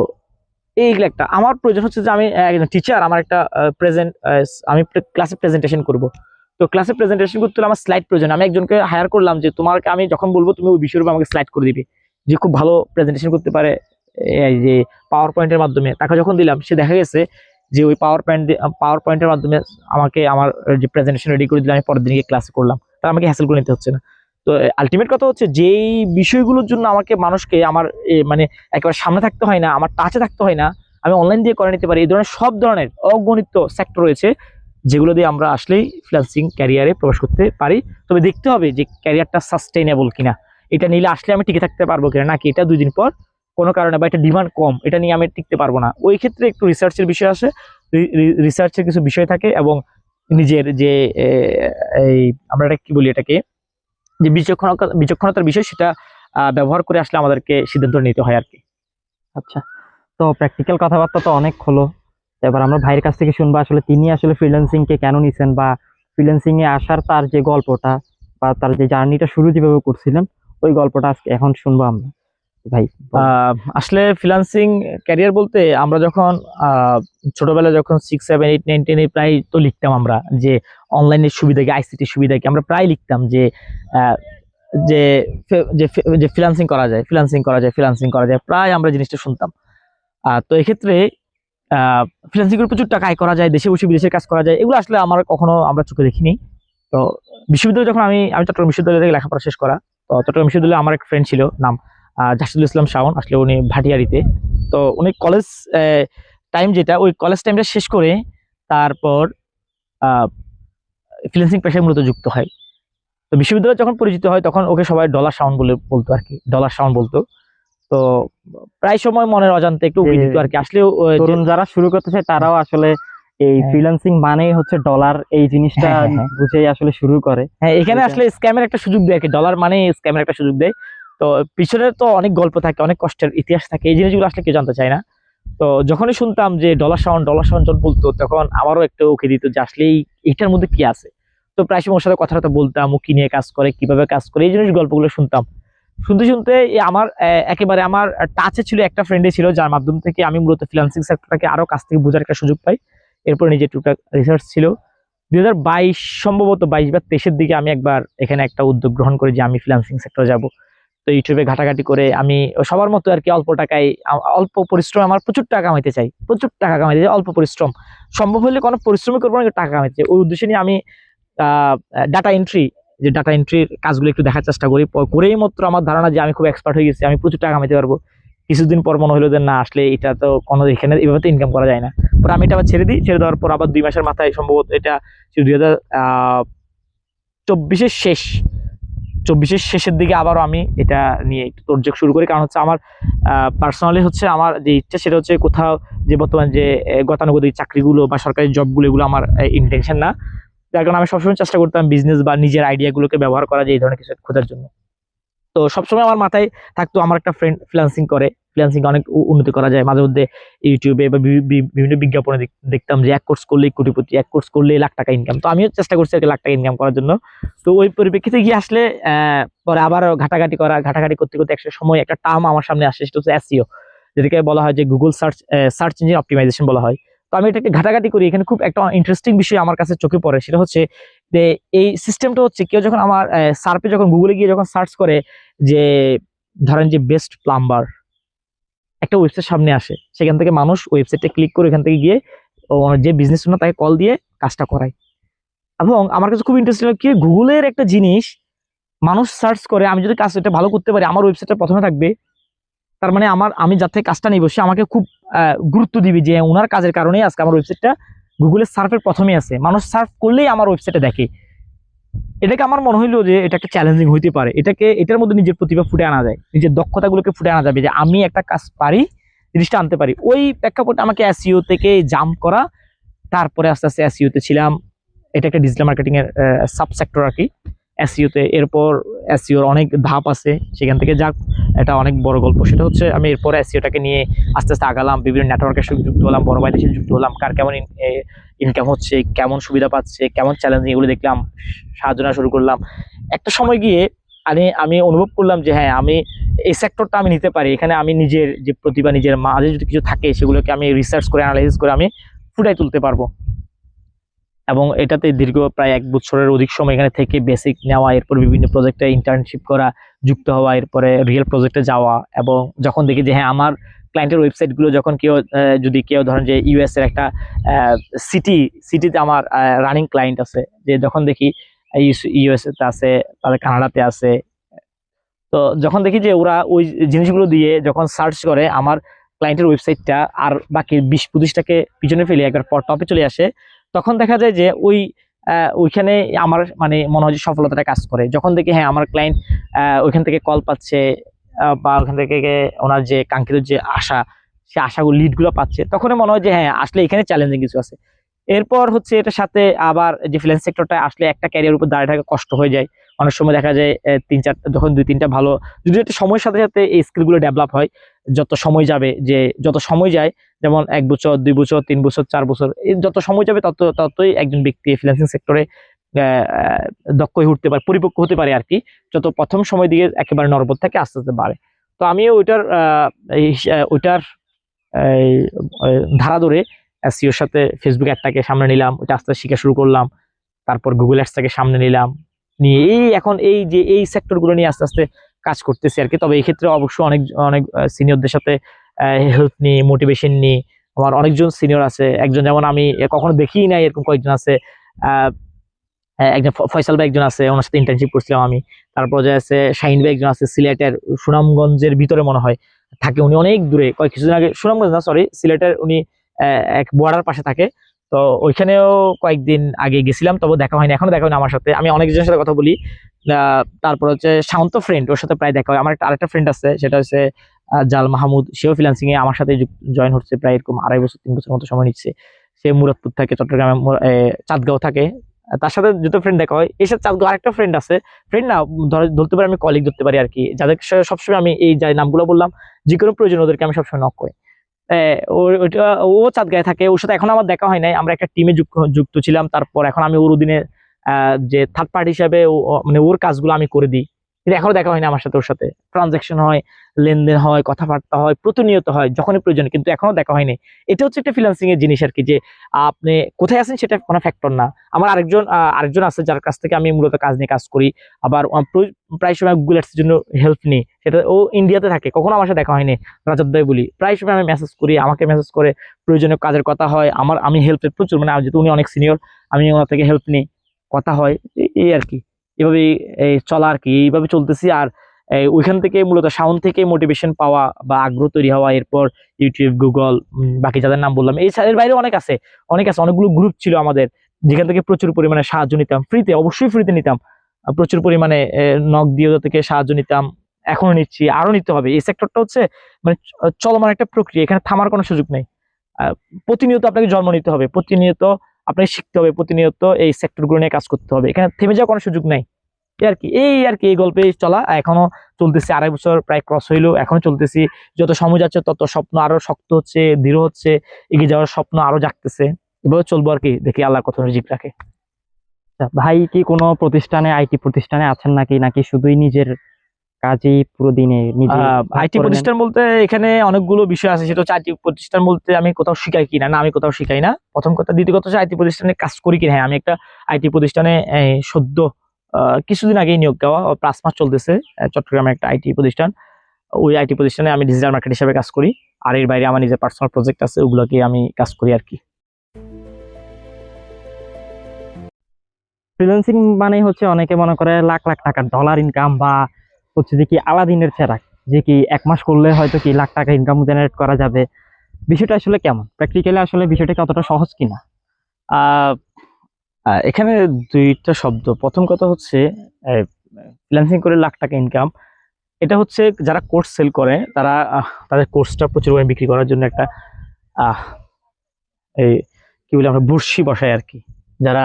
এইগুলো একটা আমার প্রয়োজন হচ্ছে যে আমি একজন টিচার, আমার একটা আমি ক্লাসে প্রেজেন্টেশন করব। তো ক্লাসে প্রেজেন্টেশন করতে হলে আমার স্লাইড প্রয়োজন। আমি একজনকে হায়ার করলাম যে তোমাকে আমি যখন বলবো তুমি ওই বিষয়ের উপর আমাকে স্লাইড করে দিবে, যে খুব ভালো প্রেজেন্টেশন করতে পারে এই যে পাওয়ার পয়েন্টের মাধ্যমে। তাকে যখন দিলাম সে দেখা গেছে যে ওই পাওয়ার পয়েন্টের মাধ্যমে আমাকে আমার যে প্রেজেন্টেশন রেডি করে দিলে আমি পরের দিনকে ক্লাসে করলাম, তার আমাকে হ্যাসেল করে নিতে হচ্ছে না। তো আলটিমেট কথা হচ্ছে যেই বিষয়গুলোর জন্য আমাকে মানুষকে আমার মানে একেবারে সামনে থাকতে হয় না, আমার টাচে থাকতে হয় না, আমি অনলাইন দিয়ে করে নিতে পারি। এই ধরনের সব ধরনের অগণিত সেক্টর রয়েছে যেগুলো দিয়ে আমরা আসলেই ফ্রিল্যান্সিং ক্যারিয়ারে প্রবেশ করতে পারি। তবে দেখতে হবে যে ক্যারিয়ারটা সাস্টেইনেবল কিনা, এটা নিলে আসলে আমি টিকে থাকতে পারবো কিনা, নাকি এটা 2 দিন পর কোনো কারণে বা এটা ডিমান্ড কম, এটা নিয়ে আমি টিকতে পারবো না। ওই ক্ষেত্রে একটু রিসার্চের বিষয় আসে, রিসার্চের কিছু বিষয় থাকে, এবং নিজের যে এই আমরা এটা কি বলি এটাকে যে বিচক্ষণতার বিষয় সেটা ব্যবহার করে আসলে আমাদেরকে সিদ্ধান্ত নিতে হয় আর কি। আচ্ছা, তো প্র্যাকটিক্যাল কথাবার্তা তো অনেক হলো। এবার আমরা ভাইয়ের কাছ থেকে শুনবো আসলে তিনি আসলে ফ্রিল্যান্সিং কে কেন নিছেন, বা ফ্রিল্যান্সিং এ আসার তার যে গল্পটা বা তার যে জার্নিটা শুরু যেভাবে করছিলেন ওই গল্পটা আজকে এখন শুনবো আমরা। ভাই বলেন। আসলে ফ্রিল্যান্সিং ক্যারিয়ার বলতে আমরা যখন ছোটবেলায় যখন 6, 7, 8, 9, 10 প্রায় তো লিখতাম আমরা যে অনলাইনের সুবিধা কি, আইসিটি সুবিধা কি, আমরা প্রায় লিখতাম যে আহ, যে যে ফ্রিল্যান্সিং করা যায়, ফ্রিল্যান্সিং করা যায়, প্রায় আমরা জিনিসটা শুনতাম। তো এক্ষেত্রে ফ্রিল্যান্সিং করে প্রচুর টাকা আয় করা যায়, দেশে বসে বিদেশের কাজ করা যায়, এগুলো আসলে আমার কখনো আমরা চোখে দেখিনি। তো বিশ্ববিদ্যালয়ে যখন আমি চট্টগ্রাম বিশ্ববিদ্যালয় থেকে লেখাপড়া শেষ করা, তো চট্টগ্রাম বিশ্ববিদ্যালয়ে আমার এক ফ্রেন্ড ছিল, নাম জাহিদুল ইসলাম শাওন, আসলে উনি ভাটিয়ারিতে। তো উনি কলেজ টাইম যেটা, ওই কলেজ টাইমটা শেষ করে তারপর ফ্রিল্যান্সিং পেশায় মূলত যুক্ত হয়। তো বিশ্ববিদ্যালয়ে যখন পরিচিত হয় তখন ওকে সবাই ডলার শাওন বলে বলতো আর কি, ডলার শাওন বলতো। তো প্রায় সময় মনের অজান্তে একটু উকি দিত আর কি। আসলে তরুণ যারা শুরু করতে চায় তারাও আসলে এই ফ্রিল্যান্সিং মানেই হচ্ছে ডলার, এই জিনিসটা বুঝেই আসলে শুরু করে। হ্যাঁ, এখানে আসলে স্ক্যামের একটা সুযোগ দেয় আর কি, ডলার মানে স্ক্যামের একটা সুযোগ দেয়। তো পিছনে তো অনেক গল্প থাকে, অনেক কষ্টের ইতিহাস থাকে, এই জিনিসগুলো আসলে কেউ জানতে চায় না। তো যখনই শুনতাম যে ডলার সাউন্ড যখন বলতো তখন আমারও একটা উকি দিত যে আসলে এইটার মধ্যে কি আছে। তো প্রায় সময় ওর সাথে কথাটা বলতাম, ও কি নিয়ে কাজ করে, কিভাবে কাজ করে, এই জিনিস গল্পগুলো শুনতাম। শুনতে শুনতে আমার একেবারে আমার টাচে ছিল একটা ফ্রেন্ডে ছিল, যার মাধ্যম থেকে আমি মূলত ফ্রিল্যান্সিং সেক্টরটাকে আরো কাছ থেকে বোঝার একটা সুযোগ পাই। এরপর নিজে টুকটাক রিসার্চ ছিল। 2022 সম্ভবত 22 বা 23-এর দিকে আমি একবার এখানে একটা উদ্যোগ গ্রহণ করি যে আমি ফ্রিল্যান্সিং সেক্টরে যাব। তো ইউটিউবে ঘাটাঘাটি করে আমি সবার মতো আর কি অল্প টাকায়, অল্প পরিশ্রম, আমার প্রচুর টাকা কামাইতে চাই, অল্প পরিশ্রম, সম্ভব হলে কোনো পরিশ্রমই করবো না, টাকা কামাইতে চাই। ওই উদ্দেশ্যে নিয়ে আমি ডাটা এন্ট্রির কাজগুলো একটু দেখার চেষ্টা করি। করেই মাত্র আমার ধারণা যে আমি খুব এক্সপার্ট হয়ে গেছি, আমি প্রচুর টাকা কামাইতে পারবো। কিছুদিন পর মনে হলো যে না, আসলে এটা তো কোনো এখানে এভাবে তো ইনকাম করা যায় না। পরে আমি এটা আবার ছেড়ে দিই। ছেড়ে দেওয়ার পর আবার 2 মাসের মাথায় সম্ভবত এটা 2024-এর শেষের দিকে আবারও আমি এটা নিয়ে একটু তোড়জোড় শুরু করি। কারণ হচ্ছে আমার পার্সোনালি হচ্ছে আমার যে ইচ্ছা সেটা হচ্ছে কোথাও যে বর্তমান যে গতানুগতিক চাকরিগুলো বা সরকারি জবগুলো, এগুলো আমার ইন্টেনশন না। যার কারণে আমি সবসময় চেষ্টা করতাম বিজনেস বা নিজের আইডিয়াগুলোকে ব্যবহার করা যায় এই ধরনের কিছু খোঁজার জন্য। তো সবসময় আমার মাথায় থাকতো আমার একটা ফ্রেন্ড ফ্রিল্যান্সিং করে, ফ্রিল্যান্সিং অনেক উন্নতি করা যায়। মাঝে মধ্যে ইউটিউবে বা বিভিন্ন বিজ্ঞাপনে দেখতাম যে এক কোর্স করলেই কোটিপতি, এক কোর্স করলে লাখ টাকা ইনকাম। তো আমিও চেষ্টা করছি লাখ টাকা ইনকাম করার জন্য। তো ওই পরিপ্রেক্ষিতে গিয়ে আসলে পরে আবার ঘাটাঘাটি করতে করতে একটা সময় একটা টার্ম আমার সামনে আসে, সেটা হচ্ছে এসইও, যেটাকে বলা হয় যে গুগল সার্চ ইঞ্জিন অপটিমাইজেশন বলা হয়। তো আমি এটাকে ঘাটাঘাটি করি। এখানে খুব একটা ইন্টারেস্টিং বিষয় আমার কাছে চোখে পড়ে, সেটা হচ্ছে যে এই সিস্টেমটা হচ্ছে কেউ যখন আমার সার্পে যখন গুগলে গিয়ে যখন সার্চ করে যে ধরেন যে বেস্ট প্লাম্বার, একটা ওয়েবসাইট সামনে আসে, সেখান থেকে মানুষ ওয়েবসাইটে ক্লিক করে ওখান থেকে গিয়ে যে বিজনেস ওনার তাকে কল দিয়ে কাজটা করায়। এবং আমার কাছে খুব ইন্টারেস্টিং কি, গুগলের একটা জিনিস মানুষ সার্চ করে, আমি যদি কাজটা ভালো করতে পারি আমার ওয়েবসাইটটা প্রথমে থাকবে, তার মানে আমি যার থেকে কাজটা নিব সে আমাকে খুব গুরুত্ব দিবে যে ওনার কাজের কারণেই আজকে আমার ওয়েবসাইটটা গুগলের সার্ফের প্রথমেই আছে, মানুষ সার্চ করলেই আমার ওয়েবসাইটে দেখে। এটাকে আমার মনে হইলো যে এটা একটা চ্যালেঞ্জিং হইতে পারে, এটার মধ্যে নিজের প্রতিভা ফুটে আনা যায়, নিজের দক্ষতাগুলোকে ফুটে আনা যাবে যে আমি একটা কাজ পারি, জিনিসটা আনতে পারি। ওই প্রেক্ষাপটে আমাকে এসইও থেকে জাম্প করা, তারপরে আস্তে আস্তে এসইও তে ছিলাম। এটা একটা ডিজিটাল মার্কেটিং এর সাব সেক্টর আর কি এসইও তে। এরপর এসইওর অনেক ধাপ আছে, সেখান থেকে যাক এটা অনেক বড় গল্প। সেটা হচ্ছে আমি এরপরে এসইওটাকে নিয়ে আস্তে আস্তে আগালাম, বিভিন্ন নেটওয়ার্কের সঙ্গে যুক্ত হলাম, বড় ভাইদের সাথে যুক্ত হলাম, কার কেমন ইনকাম হচ্ছে, কেমন সুবিধা পাচ্ছে, কেমন চ্যালেঞ্জিং, এগুলো দেখলাম, সাহায্য নেওয়া শুরু করলাম। একটা সময় গিয়ে আমি অনুভব করলাম যে হ্যাঁ, আমি এই সেক্টরটা আমি নিতে পারি। এখানে আমি নিজের যে প্রতিভা, নিজের মাঝে যদি কিছু থাকে সেগুলোকে আমি রিসার্চ করে অ্যানালাইসিস করে আমি ফুটাই তুলতে পারবো। এবং এটাতে দীর্ঘ প্রায় 1 বছরের অধিক সময় এখানে থেকে বেসিক নেওয়া, এরপর বিভিন্ন প্রজেক্টে ইন্টার্নশিপ করা, যুক্ত হওয়া, এরপরে রিয়েল প্রজেক্টে যাওয়া। এবং যখন দেখি যে হ্যাঁ, আমার ক্লায়েন্টের ওয়েবসাইটগুলো যখন যদি কেউ ধরেন যে ইউএস এর একটা সিটিতে আমার রানিং ক্লায়েন্ট আছে, যে যখন দেখি ইউএসএ তে আছে, তাদের কানাডাতে আছে, তো যখন দেখি যে ওরা ওই জিনিসগুলো দিয়ে যখন সার্চ করে আমার ক্লায়েন্টের ওয়েবসাইটটা আর বাকি 20-25টাকে পিছনে ফেলে একবার পর টপে চলে আসে, তখন দেখা যায় যে ওইখানে আমার মানে মনে হয় যে সফলতাটা কাজ করে। যখন দেখি হ্যাঁ, আমার ক্লায়েন্ট ওইখান থেকে কল পাচ্ছে, বা ওখান থেকে ওনার যে কাঙ্ক্ষিত যে সে আশাগুলো লিডগুলো পাচ্ছে, তখনই মনে হয় যে হ্যাঁ, আসলে এখানে চ্যালেঞ্জিং কিছু আছে। এরপর হচ্ছে এটার সাথে আবার যে ফ্রিল্যান্স সেক্টরটা আসলে একটা ক্যারিয়ার উপর দাঁড়িয়ে থাকা কষ্ট হয়ে যায়। অনেক সময় দেখা যায় তিন চারটা, যখন দুই তিনটা ভালো, যদি একটা সময়ের সাথে সাথে এই স্কিলগুলো ডেভেলপ হয়, যত সময় যাবে, যে যত সময় যায়, যেমন 1 বছর 2 বছর 3 বছর 4 বছর, এই যত সময় যাবে ততই একজন ব্যক্তি ফ্রিল্যান্সিং সেক্টরে দক্ষ হয়ে উঠতে পারে, পরিপক্ক হতে পারে আর কি। যত প্রথম সময় দিকে একেবারে নরবত থাকে, আস্তে আস্তে বাড়ে। তো আমিও ওইটার এই ধারা ধরে এসইওর সাথে ফেসবুক অ্যাডটাকে সামনে নিলাম, ওইটা আস্তে আস্তে শিখা শুরু করলাম। তারপর গুগল অ্যাডসটাকে সামনে নিলাম, নিয়ে এখন এই সেক্টরগুলো নিয়ে আস্তে আস্তে কাজ করতেছি আর কি। তবে এই ক্ষেত্রে অবশ্য অনেক অনেক সিনিয়রদের সাথে হেল্প নিই, মোটিভেশন নিই। আমার অনেকজন সিনিয়র আছে, একজন যেমন আমি কখনো দেখিই নাই এরকম কয়েকজন আছে। একজন ফয়সাল ভাই একজন আছে, ওনার সাথে ইন্টার্নশিপ করছিলাম আমি। তারপর যে আছে শাহিন ভাই একজন আছে, সিলেটের সুনামগঞ্জের ভিতরে মনে হয় থাকে, উনি অনেক দূরে, কিছুদিন আগে, সুনামগঞ্জ না সরি, সিলেটের উনি এক বর্ডার পাশে থাকে। তো ওইখানেও কয়েকদিন আগে গেছিলাম, তবে দেখা হয়নি, এখনো দেখা হয়নি আমার সাথে। আমি অনেকজনের সাথে কথা বলি। তারপর হচ্ছে শান্ত ফ্রেন্ড, ওর সাথে প্রায় দেখা হয়। আমার আরেকটা ফ্রেন্ড আছে, সেটা হচ্ছে জাল মাহমুদ, সেও ফ্রিল্যান্সিং এ আমার সাথে জয়েন হচ্ছে প্রায় এরকম 2.5 বছর 3 বছর মতো সময় নিচ্ছে। সে মুরাদপুর থাকে, চট্টগ্রামে চাঁদগাঁও থাকে। তার সাথে দুটো ফ্রেন্ড দেখা হয়। এর সাথে চাঁদগাঁও আরেকটা ফ্রেন্ড আছে, ফ্রেন্ড না ধরতে পারি, আমি কলিগ ধরতে পারি আর কি, যাদের সাথে সবসময় আমি এই যে নামগুলো বললাম, যে কোনো প্রয়োজন ওদেরকে আমি সবসময় নক করি। ও চাঁদগাঁয়ে থাকে, ওর সাথে এখন আমার দেখা হয় নাই, আমরা একটা টিমে যুক্ত ছিলাম। তারপর এখন আমি ওর অধীনে যে থার্ড পার্টি হিসাবে মানে ওর কাজগুলো আমি করে দিই, কিন্তু এখনো দেখা হয়নি আমার সাথে। ওর সাথে ট্রানজাকশন হয়, লেনদেন হয়, কথাবার্তা হয়, প্রতিনিয়ত হয় যখনই প্রয়োজন, কিন্তু এখনো দেখা হয়নি। এটা হচ্ছে একটা ফ্রিল্যান্সিং এর জিনিস আর কি, যে আপনি কোথায় আছেন সেটা কোনো ফ্যাক্টর না। আমার আরেকজন আছে, যার কাছ থেকে আমি মূলত কাজ নিয়ে কাজ করি। আবার প্রায় সময় গুগল অ্যাডসের জন্য হেল্প নিই, সেটা ও ইন্ডিয়াতে থাকে, কখনো আমার সাথে দেখা হয়নি। রাজত ভাই বলি, প্রায় সময় আমি মেসেজ করি, আমাকে মেসেজ করে, প্রয়োজনীয় কাজের কথা হয়, আমি হেল্পের প্রচুর, মানে যেহেতু উনি অনেক সিনিয়র, আমি ওনার থেকে হেল্প নিই, কথা হয়, এই আর কি। এভাবে এই চলা আর কি, এইভাবে চলতেছি। আর ওইখান থেকে মূলত সাউন্ড থেকে মোটিভেশন পাওয়া বা আগ্রহ তৈরি হওয়া, এরপর ইউটিউব, গুগল, বাকি যাদের নাম বললাম, এর বাইরে অনেকগুলো গ্রুপ ছিল আমাদের, যেখান থেকে প্রচুর পরিমাণে সাহায্য নিতাম, ফ্রিতে, অবশ্যই ফ্রিতে নিতাম। প্রচুর পরিমাণে নক দিয়ে ওদের থেকে সাহায্য নিতাম, এখনো নিচ্ছি, আরো নিতে হবে। এই সেক্টরটা হচ্ছে মানে চলমান একটা প্রক্রিয়া, এখানে থামার কোনো সুযোগ নেই। প্রতিনিয়ত আপনাকে জন্ম নিতে হবে, প্রতিনিয়ত আপনাকে শিখতে হবে, প্রতিনিয়ত এই সেক্টরগুলো নিয়ে কাজ করতে হবে, এখানে থেমে যাওয়ার কোনো সুযোগ নাই। এই গল্পে চলা, এখনো চলতেছি, 2.5 বছর প্রায় ক্রস হইলো, এখনো চলতেছি। যত সময় যাচ্ছে তত স্বপ্ন আরো শক্ত হচ্ছে, দৃঢ় হচ্ছে, এগিয়ে যাওয়ার স্বপ্ন আরো জাগতেছে। এভাবে চলবো আর কি, দেখি আল্লাহ কত রিজিক রাখে। আচ্ছা, ভাই কি কোনো প্রতিষ্ঠানে, আইটি প্রতিষ্ঠানে আছেন নাকি শুধুই নিজের কাজেই পুরো দিনে নিজে কাজ আইটি করে নেন? প্রতিষ্ঠান বলতে এখানে অনেকগুলো বিষয় আছে, সেটা হচ্ছে আইটি প্রতিষ্ঠান বলতে আমি কোথাও শিখাই কিনা, না আমি কোথাও শিখাই না, প্রথম কথা। দ্বিতীয় কথা হচ্ছে আইটি প্রতিষ্ঠানে কাজ করি কিনা। হ্যাঁ, আমি একটা আইটি প্রতিষ্ঠানে সদ্য কিছুদিন আগেই নিয়োগ দেওয়া, 5 মাস চলতেছে, চট্টগ্রামে একটা আইটি প্রতিষ্ঠান। ওই আইটি প্রতিষ্ঠানে আমি ডিজিটাল মার্কেট হিসেবে কাজ করি। আর এর বাইরে আমার নিজের পার্সোনাল প্রজেক্ট আছে, ওগুলোকে আমি কাজ করি আর কি। ফ্রিল্যান্সিং মানে হচ্ছে অনেকে মনে করে লাখ লাখ টাকার ডলার ইনকাম, বা হচ্ছে যে কি আলাদিনের চেরাক, যে কি 1 মাস করলে হয়তো কি লাখ টাকা ইনকাম জেনারেট করা যাবে। বিষয়টা আসলে কেমন, প্র্যাকটিক্যালি আসলে বিষয়টা কতটা সহজ কিনা? আহ এখানে দুইটা শব্দ। প্রথম কথা হচ্ছে ফ্রিল্যান্সিং করে লাখ টাকা ইনকাম, এটা হচ্ছে যারা কোর্স সেল করে, তারা তাদের কোর্সটা প্রচুর পরিমাণে বিক্রি করার জন্য একটা আহ এই কি বলে আমরা বড়শি বসাই আর কি। যারা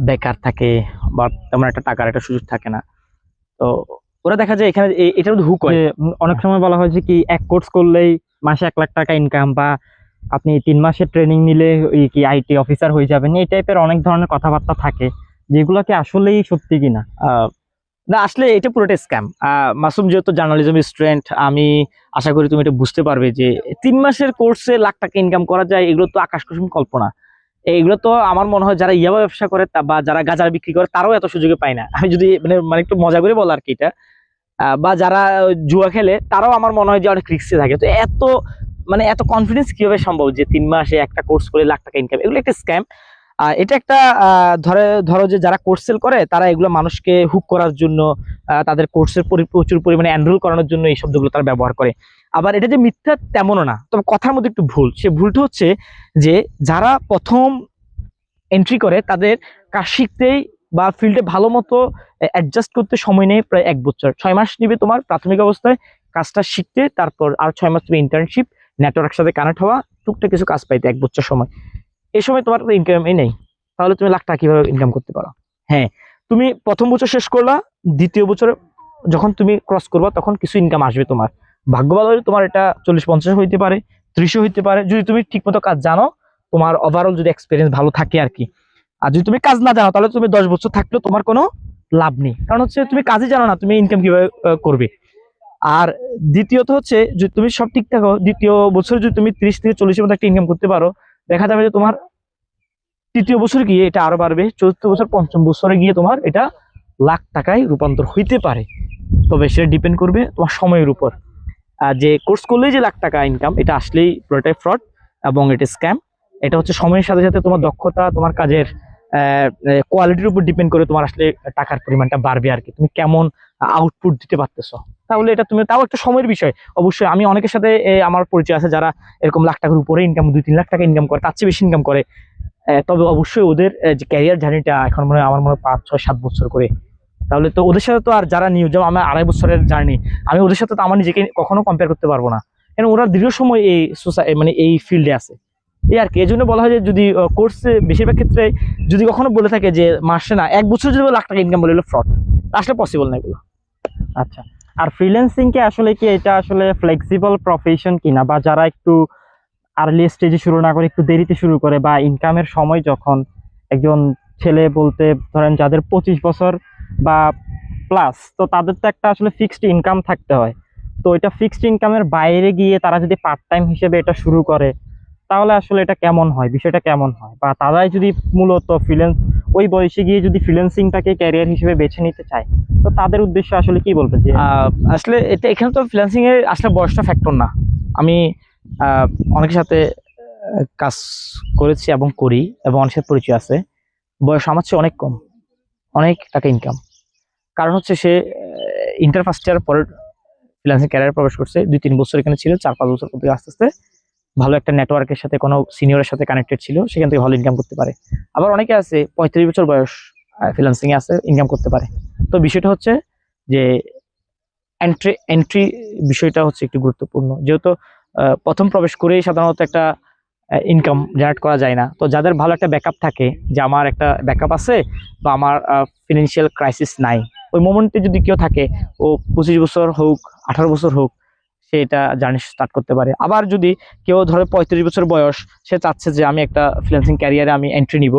বেকার থাকে বা তেমন একটা টাকার একটা সুযোগ থাকে না, তো ওরা দেখা যায় এখানে এটার মধ্যে হুক হয়। যে অনেক সময় বলা হয় যে কি এক কোর্স করলেই মাসে 1 লাখ টাকা ইনকাম, বা আপনি 3 মাসের ট্রেনিং নিলে ওই কি আইটি অফিসার হয়ে যাবেন, এই টাইপের অনেক ধরনের কথাবার্তা থাকে, যেগুলো কি আসলেই সত্যি কিনা? আহ, না, আসলে এটা পুরোটা স্ক্যাম। মাসুম যেহেতু জার্নালিজম স্টুডেন্ট, আমি আশা করি তুমি এটা বুঝতে পারবে যে 3 মাসের কোর্সে লাখ টাকা ইনকাম করা যায়, এগুলো তো আকাশ কুসুম কল্পনা। এগুলো তো আমার মনে হয় যারা ইয়াবা ব্যবসা করে বা যারা গাঁজা বিক্রি করে, তারাও এত সুযোগে পায় না। আমি যদি মানে একটু মজা করে বলা আর কি এটা। বা যারা জুয়া খেলে, তারাও আমার মনে হয় যে অনেক রিস্কে থাকে। তো এত কনফিডেন্স কিভাবে সম্ভব যে 3 মাসে একটা কোর্স করে লাখ টাকা ইনকাম? এগুলো একটা স্ক্যাম। এটা একটা ধরো যে যারা কোর্স সেল করে, তারা এগুলো মানুষকে হুক করার জন্য, তাদের কোর্সের প্রচুর পরিমাণে এনরোল করানোর জন্য এই শব্দগুলো তারা ব্যবহার করে। আবার এটা যে মিথ্যা তেমনও না, তবে কথার মধ্যে একটু ভুল। সে ভুলটা হচ্ছে যে যারা প্রথম এন্ট্রি করে, তাদের কাজ শিখতেই বা ফিল্ডে ভালো মতো অ্যাডজাস্ট করতে সময় নেই প্রায় 1 বছর। 6 মাস নিবে তোমার প্রাথমিক অবস্থায় কাজটা শিখতে, তারপর আর 6 মাস তুমি ইন্টার্নশিপ, নেটওয়ার্কের সাথে কানেক্ট হওয়া, টুকটাক কিছু কাজ পাইতে 1 বছর সময়। এই সময় তোমার ইনকামই নেই, তাহলে তুমি লাখ টাকা কিভাবে ইনকাম করতে পারো? হ্যাঁ, তুমি প্রথম বছর শেষ করলা, দ্বিতীয় বছর যখন তুমি ক্রস করবা তখন কিছু ইনকাম আসবে তোমার। ভাগ্য ভালো হলে তোমার এটা 40-50 হইতে পারে, 30 হইতে পারে, যদি তুমি ঠিকমতো কাজ জানো, তোমার ওভারঅল যদি এক্সপিরিয়েন্স ভালো থাকে আর কি। আর যদি তুমি কাজ না জানো তাহলে তুমি 10 বছর থাকলেও তোমার কোনো লাভ নেই, কারণ হচ্ছে তুমি কাজই জানো না, তুমি ইনকাম কিভাবে করবে। আর দ্বিতীয়ত হচ্ছে যদি তুমি সব ঠিক থাকো, দ্বিতীয় বছরে যদি তুমি 30 থেকে 40 মতো একটা ইনকাম করতে পারো, দেখা যাবে যে তোমার তৃতীয় বছর গিয়ে এটা আরো বাড়বে, চতুর্থ বছর, পঞ্চম বছরে গিয়ে তোমার এটা লাখ টাকায় রূপান্তর হইতে পারে। তবে সেটা ডিপেন্ড করবে তোমার সময়ের উপর। আর যে কোর্স করলেই যে লাখ টাকা ইনকাম, এটা আসলেই পুরোটাই ফ্রড এবং এটা স্ক্যাম। এটা হচ্ছে সময়ের সাথে সাথে তোমার দক্ষতা, তোমার কাজের কোয়ালিটির উপর ডিপেন্ড করে তোমার আসলে টাকার পরিমাণটা বাড়বে আর কি, তুমি কেমন আউটপুট দিতে পারতেছো। তাহলে এটা তুমি, তাও একটা সময়ের বিষয়। অবশ্যই আমি অনেকের সাথে আমার পরিচয় আছে যারা এরকম লাখ টাকার উপরে ইনকাম, 2-3 লাখ টাকা ইনকাম করে, তার চেয়ে বেশি ইনকাম করে। তবে অবশ্যই ওদের যে ক্যারিয়ার জার্নিটা এখন মনে হয় আমার মনে হয় 5-6-7 বছর করে। তাহলে তো ওদের সাথে তো আর যারা নিউ, যেমন আমার 2.5 বছরের জার্নি, আমি ওদের সাথে তো আমার নিজেকে কখনো কম্পেয়ার করতে পারবো না, কারণ ওরা দীর্ঘ সময় এই মানে এই ফিল্ডে আছে। এই আর কি, এই জন্য বলা হয় যে যদি কোর্সে বেশিরভাগ ক্ষেত্রে যদি কখনো বলে থাকে যে মাসে না 1 বছর যদি লাখ টাকা ইনকাম বলে, ফ্রড, আসলে পসিবল না এগুলো। আচ্ছা, আর ফ্রিল্যান্সিং কি আসলে কি এটা আসলে ফ্লেক্সিবল প্রফেশন কিনা, বা যারা একটু আর্লি স্টেজে শুরু না করে একটু দেরিতে শুরু করে, বা ইনকামের সময় যখন একজন ছেলে বলতে ধরেন যাদের 25 বছর বা প্লাস, তো তাদের তো একটা আসলে ফিক্সড ইনকাম থাকতে হয়। তো এটা ফিক্সড ইনকামের বাইরে গিয়ে তারা যদি পার্ট টাইম হিসেবে এটা শুরু করে, তাহলে আসলে এটা কেমন হয়, বিষয়টা কেমন হয়? বা তারাই যদি মূলত ফ্রিল্যান্স ওই বয়সে গিয়ে যদি ফ্রিল্যান্সিংটাকে ক্যারিয়ার হিসেবে বেছে নিতে চায়, তো তাদের উদ্দেশ্যে আসলে কি বলবে যে আসলে এটা এখানে তো ফ্রিল্যান্সিং এর আসলে বয়সটা ফ্যাক্টর না। আমি অনেকের সাথে কাজ করেছি এবং করি, এবং অনেকের সাথে পরিচয় আছে, বয়স আমার চেয়ে অনেক কম, অনেক টাকা ইনকাম। কারণ হচ্ছে সে ইন্টার ফার্স্ট ইয়ার পরে ফ্রিল্যান্সিং ক্যারিয়ার প্রবেশ করছে, 2-3 বছর এখানে ছিল, 4-5 বছর পর থেকে আস্তে আস্তে ভালো একটা নেটওয়ার্কের সাথে, কোনো সিনিয়রের সাথে কানেক্টেড ছিল, সেখান থেকে ভালো ইনকাম করতে পারে। আবার অনেকে আছে 35 বছর বয়স ফ্রিল্যান্সিং এ আছে, ইনকাম করতে পারে। তো বিষয়টা হচ্ছে যে এন্ট্রি বিষয়টা হচ্ছে একটু গুরুত্বপূর্ণ, যেহেতু প্রথম প্রবেশ করেই সাধারণত একটা ইনকাম জেনারেট করা যায় না। তো যাদের ভালো একটা ব্যাকআপ থাকে, যে আমার একটা ব্যাকআপ আছে বা আমার ফিনান্সিয়াল ক্রাইসিস নাই, ওই মোমেন্টে যদি কেউ থাকে, ও 25 বছর হোক, 18 বছর হোক, সে এটা জার্নি স্টার্ট করতে পারে। আবার যদি কেউ ধরে 35 বছর বয়স, সে চাচ্ছে যে আমি একটা ফ্রিল্যান্সিং ক্যারিয়ারে আমি এন্ট্রি নিব,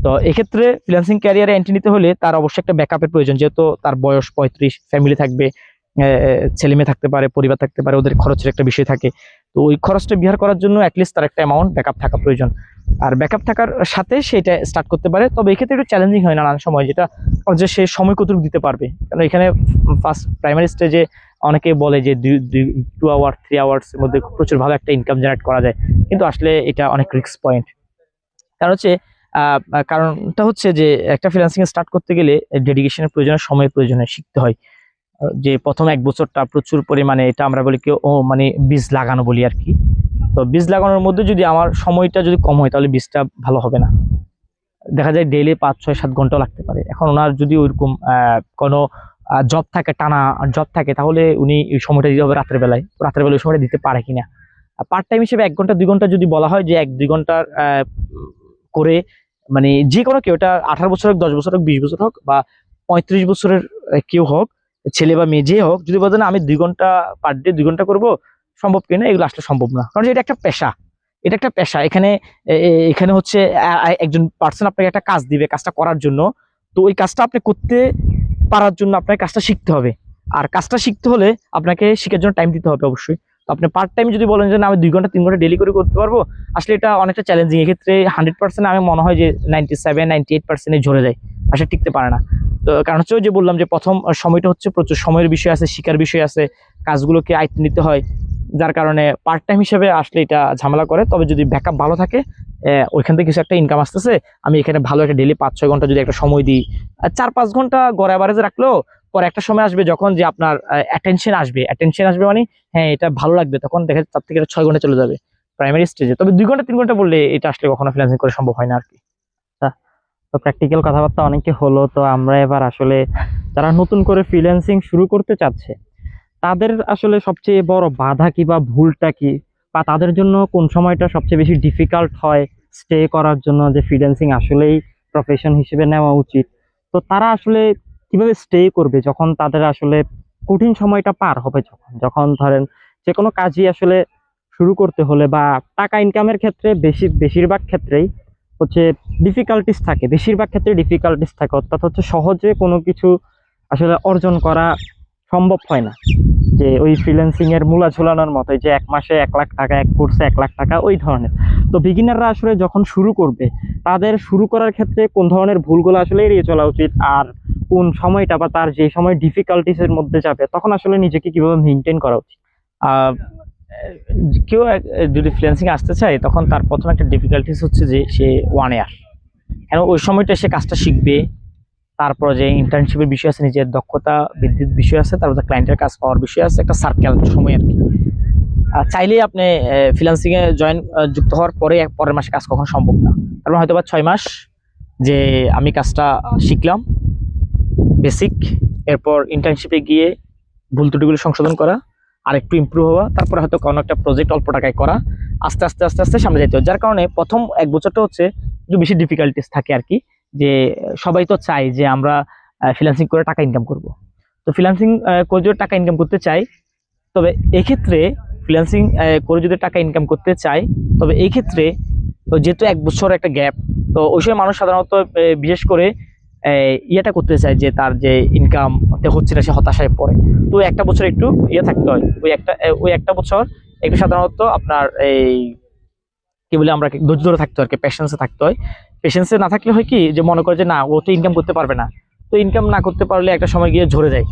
তো এক্ষেত্রে ফ্রিল্যান্সিং ক্যারিয়ারে এন্ট্রি নিতে হলে তার অবশ্যই একটা ব্যাকআপের প্রয়োজন, যেহেতু তার বয়স 35, ফ্যামিলি থাকবে, ছেলে মেয়ে থাকতে পারে, পরিবার থাকতে পারে, ওদের খরচের একটা বিষয় থাকে। তো ওই খরচটা বিহার করার জন্য অ্যাটলিস্ট তার একটা অ্যামাউন্ট ব্যাকআপ থাকা প্রয়োজন। আর ব্যাকআপ থাকার সাথে সেটা স্টার্ট করতে পারে। তবে এক্ষেত্রে একটু চ্যালেঞ্জিং হয় নানান সময়, যেটা যে সে সময় কতটুকু দিতে পারবে। কারণ এখানে ফার্স্ট প্রাইমারি স্টেজে অনেকে বলে যে 2 আওয়ার 3 আওয়ার্স এর মধ্যে প্রচুর ভালো একটা ইনকাম জেনারেট করা যায়, কিন্তু আসলে এটা অনেক রিস্ক পয়েন্ট। কারণ হচ্ছে কারণটা হচ্ছে যে একটা ফ্রিল্যান্সিং স্টার্ট করতে গেলে ডেডিকেশনের প্রয়োজনে, সময়ের প্রয়োজনে শিখতে হয়। যে প্রথম 1 বছরটা প্রচুর পরিমাণে, এটা আমরা বলি কি মানে বীজ লাগানো বলি আর কি। তো বীজ লাগানোর মধ্যে যদি আমার সময়টা যদি কম হয়, তাহলে বীজটা ভালো হবে না। দেখা যায় ডেইলি 5-6-7 ঘন্টাও লাগতে পারে। এখন ওনার যদি ওইরকম কোনো জব থাকে, টানা জব থাকে, তাহলে উনি ওই সময়টা দিতে হবে রাতের বেলায়, তো রাতের বেলায় ওই সময়টা দিতে পারে কিনা। পার্ট টাইম হিসেবে 1 ঘন্টা 2 ঘন্টা যদি বলা হয়, যে 1-2 ঘন্টার করে, মানে যে কোনো কেউ, এটা 18 বছর হোক, 10 বছর হোক, 20 বছর হোক, বা 35 বছরের কেউ হোক, ছেলে বা মেয়ে যে হোক, যদি বলেন আমি 2 ঘন্টা পার ডে 2 ঘন্টা করবো, সম্ভব কিনা, এগুলো আসলে সম্ভব না। কারণ এটা একটা পেশা, এটা একটা পেশা। এখানে হচ্ছে একজন পার্সন আপনাকে একটা কাজ দিবে, কাজটা করার জন্য। তো ওই কাজটা আপনি করতে পারার জন্য আপনাকে কাজটা শিখতে হবে, আর কাজটা শিখতে হলে আপনাকে শেখার জন্য টাইম দিতে হবে অবশ্যই। তো আপনি পার্ট টাইম যদি বলেন যে না আমি 2 ঘন্টা 3 ঘন্টা ডেলি করে করতে পারবো, আসলে এটা অনেকটা চ্যালেঞ্জিং। এক্ষেত্রে 100% আমি মনে হয় যে 97-98% ঝরে যায়, আসলে টিকতে পারে না। তো কারণ হচ্ছে ওই যে বললাম যে প্রথম সময়টা হচ্ছে প্রচুর সময়ের বিষয় আছে, শিকার বিষয় আছে, কাজগুলোকে আয়ত্ত নিতে হয়, যার কারণে পার্ট টাইম হিসেবে আসলে এটা ঝামেলা করে। তবে যদি ব্যাকআপ ভালো থাকে, ওইখান থেকে কিছু একটা ইনকাম আসতেছে, আমি এখানে ভালো একটা ডেলি 5-6 ঘন্টা যদি একটা সময় দিই, 4-5 ঘন্টা গড় অ্যাভারেজে রাখলেও, পরে একটা সময় আসবে যখন যে আপনার অ্যাটেনশন আসবে, মানে হ্যাঁ এটা ভালো লাগবে, তখন দেখা যাচ্ছে তার থেকে 6 ঘন্টা চলে যাবে প্রাইমারি স্টেজে। তবে 2 ঘন্টা 3 ঘন্টা বললে এটা আসলে কখনো ফ্রিল্যান্সিং করে সম্ভব হয় না আর কি। তো প্র্যাকটিক্যাল কথাবার্তা অনেকে হলো, তো আমরা এবার আসলে যারা নতুন করে ফ্রিল্যান্সিং শুরু করতে চাচ্ছে, তাদের আসলে সবচেয়ে বড় বাধা কি বা ভুলটা কি, বা তাদের জন্য কোন সময়টা সবচেয়ে বেশি ডিফিকাল্ট হয় স্টে করার জন্য, যে ফ্রিল্যান্সিং আসলেই প্রফেশন হিসেবে নেওয়া উচিত, তো তারা আসলে কিভাবে স্টে করবে যখন তাদের আসলে কঠিন সময়টা পার হবে, যখন যখন ধরেন যে কোনো কাজই আসলে শুরু করতে হলে বা টাকা ইনকামের ক্ষেত্রে বেশিরভাগ ক্ষেত্রেই হচ্ছে ডিফিকাল্টিস থাকে, বেশিরভাগ ক্ষেত্রে ডিফিকাল্টিস থাকে, অর্থাৎ হচ্ছে সহজে কোনো কিছু আসলে অর্জন করা সম্ভব হয় না। যে ওই ফ্রিল্যান্সিং এর মূলা ঝুলানোর মতো, যে 1 মাসে 1 লাখ টাকা, এক কোর্সে 1 লাখ টাকা, ওই ধরনের। তো বিগিনাররা আসলে যখন শুরু করবে, তাদের শুরু করার ক্ষেত্রে কোন ধরনের ভুলগুলো আসলে এড়িয়ে চলা উচিত, আর কোন সময়টা বা তার যে সময় ডিফিকাল্টিস এর মধ্যে যাবে তখন আসলে নিজেকে কিভাবে মেনটেন করা উচিত? আহ, কেউ যদি ফ্রিল্যান্সিং আসতে চায় তখন তার প্রথম একটা ডিফিকাল্টিস হচ্ছে যে সে 1 ইয়ার, কেন ওই সময়টা সে কাজটা শিখবে, তারপর যে ইন্টার্নশিপের বিষয় আছে, নিজের দক্ষতা বৃদ্ধির বিষয় আছে, তারপর ক্লায়েন্টের কাজ পাওয়ার বিষয় আছে, একটা সার্কেল সময় আর কি। চাইলেই আপনি ফ্রিল্যান্সিং এ যুক্ত হওয়ার পরে পরের মাসে কাজ কখনো সম্ভব না। তারপর হয়তো বা 6 মাস যে আমি কাজটা শিখলাম বেসিক, এরপর ইন্টার্নশিপে গিয়ে ভুল ত্রুটিগুলো সংশোধন করা, আর একটু ইমপ্রুভ হওয়া, তারপরে হয়তো কোনো একটা প্রজেক্ট অল্প টাকায় করা, আস্তে আস্তে আস্তে আস্তে সামনে যেতে হয়। যার কারণে প্রথম 1 বছরটা হচ্ছে একটু বেশি ডিফিকাল্টিস থাকে আর কি। যে সবাই তো চায় যে আমরা ফ্রিল্যান্সিং করে টাকা ইনকাম করব। তো ফ্রিল্যান্সিং করে যদি টাকা ইনকাম করতে চাই, তবে এক্ষেত্রে ফ্রিল্যান্সিং করে যদি টাকা ইনকাম করতে চাই, তবে এই ক্ষেত্রে যেহেতু 1 বছর একটা গ্যাপ, তো ওই সময় মানুষ সাধারণত বিশেষ করে ইয়েটা করতে চায় যে তার যে ইনকাম হচ্ছে না, সে হতাশায় পড়ে। তো 1টা বছর একটু ইয়ে থাকতে হয়, ওই একটা বছর একটু সাধারণত আপনার এই কি বলে আমরা ধৈর্য ধরে থাকতে হয় আর কি, পেশেন্সে থাকতে হয়। পেশেন্সে না থাকলে হয় কি, যে মনে করে যে না ও তো ইনকাম করতে পারবে না, তো ইনকাম না করতে পারলে একটা সময় গিয়ে ঝরে যায়।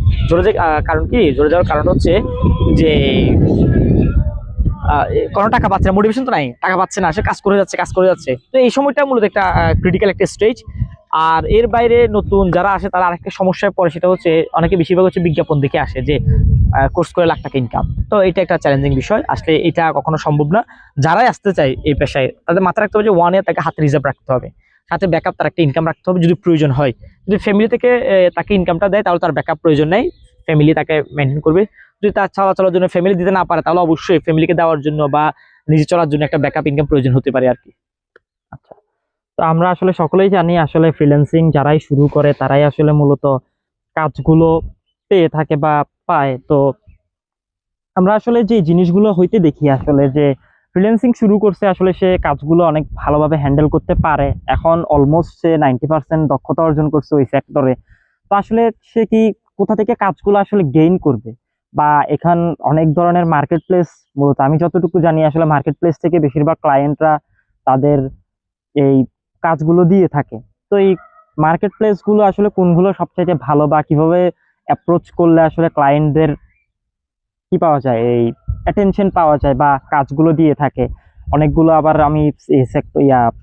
কারণ কি ঝরে যাওয়ার কারণ হচ্ছে যে কোনো টাকা পাচ্ছে না, মোটিভেশন তো নাই, টাকা পাচ্ছে না, সে কাজ করে যাচ্ছে। তো এই সময়টা মূলত একটা ক্রিটিক্যাল একটা স্টেজ। আর এর বাইরে নতুন যারা আসে তারা আরেকটা সমস্যায় পড়ে, সেটা হচ্ছে অনেকে বেশিরভাগ হচ্ছে বিজ্ঞাপন দেখে আসে যে কোর্স করে লাখ টাকা ইনকাম। তো এটা একটা চ্যালেঞ্জিং বিষয়, আসলে এটা কখনো সম্ভব না। যারাই আসতে চায় এই পেশায় তাদের মাথায় রাখতে হবে যে 1 ইয়ার তাকে হাতে রিজার্ভ রাখতে হবে, সাথে ব্যাকআপ তার একটা ইনকাম রাখতে হবে যদি প্রয়োজন হয়। যদি ফ্যামিলি থেকে তাকে ইনকামটা দেয় তাহলে তার ব্যাকআপ প্রয়োজন নেই, ফ্যামিলি তাকে মেনটেন করবে। যদি তার চলার জন্য ফ্যামিলি দিতে না পারে, তাহলে অবশ্যই ফ্যামিলিকে দেওয়ার জন্য বা নিজে চলার জন্য একটা ব্যাকআপ ইনকাম প্রয়োজন হতে পারে আর কি। আচ্ছা, তো আমরা আসলে সকলেই জানি আসলে ফ্রিল্যান্সিং যারাই শুরু করে তারাই আসলে মূলত কাজগুলো পেয়ে থাকে বা পায়। তো আমরা আসলে যে জিনিসগুলো হইতে দেখি আসলে, যে ফ্রিল্যান্সিং শুরু করছে আসলে সে কাজগুলো অনেক ভালোভাবে হ্যান্ডেল করতে পারে, এখন অলমোস্ট সে 90% দক্ষতা অর্জন করছে ওই সেক্টরে। তো আসলে সে কি কোথা থেকে কাজগুলো আসলে গেইন করবে, বা এখান অনেক ধরনের মার্কেট প্লেস, মূলত আমি যতটুকু জানি আসলে মার্কেট প্লেস থেকে বেশিরভাগ ক্লায়েন্টরা তাদের এই কাজগুলো দিয়ে থাকে। তো এই মার্কেট প্লেস গুলো আসলে কোনগুলো সবচাইতে ভালো, বা কিভাবে অ্যাপ্রোচ করলে আসলে ক্লায়েন্টদের কি পাওয়া যায়, এই অ্যাটেনশন পাওয়া যায় বা কাজগুলো দিয়ে থাকে? অনেকগুলো আবার আমি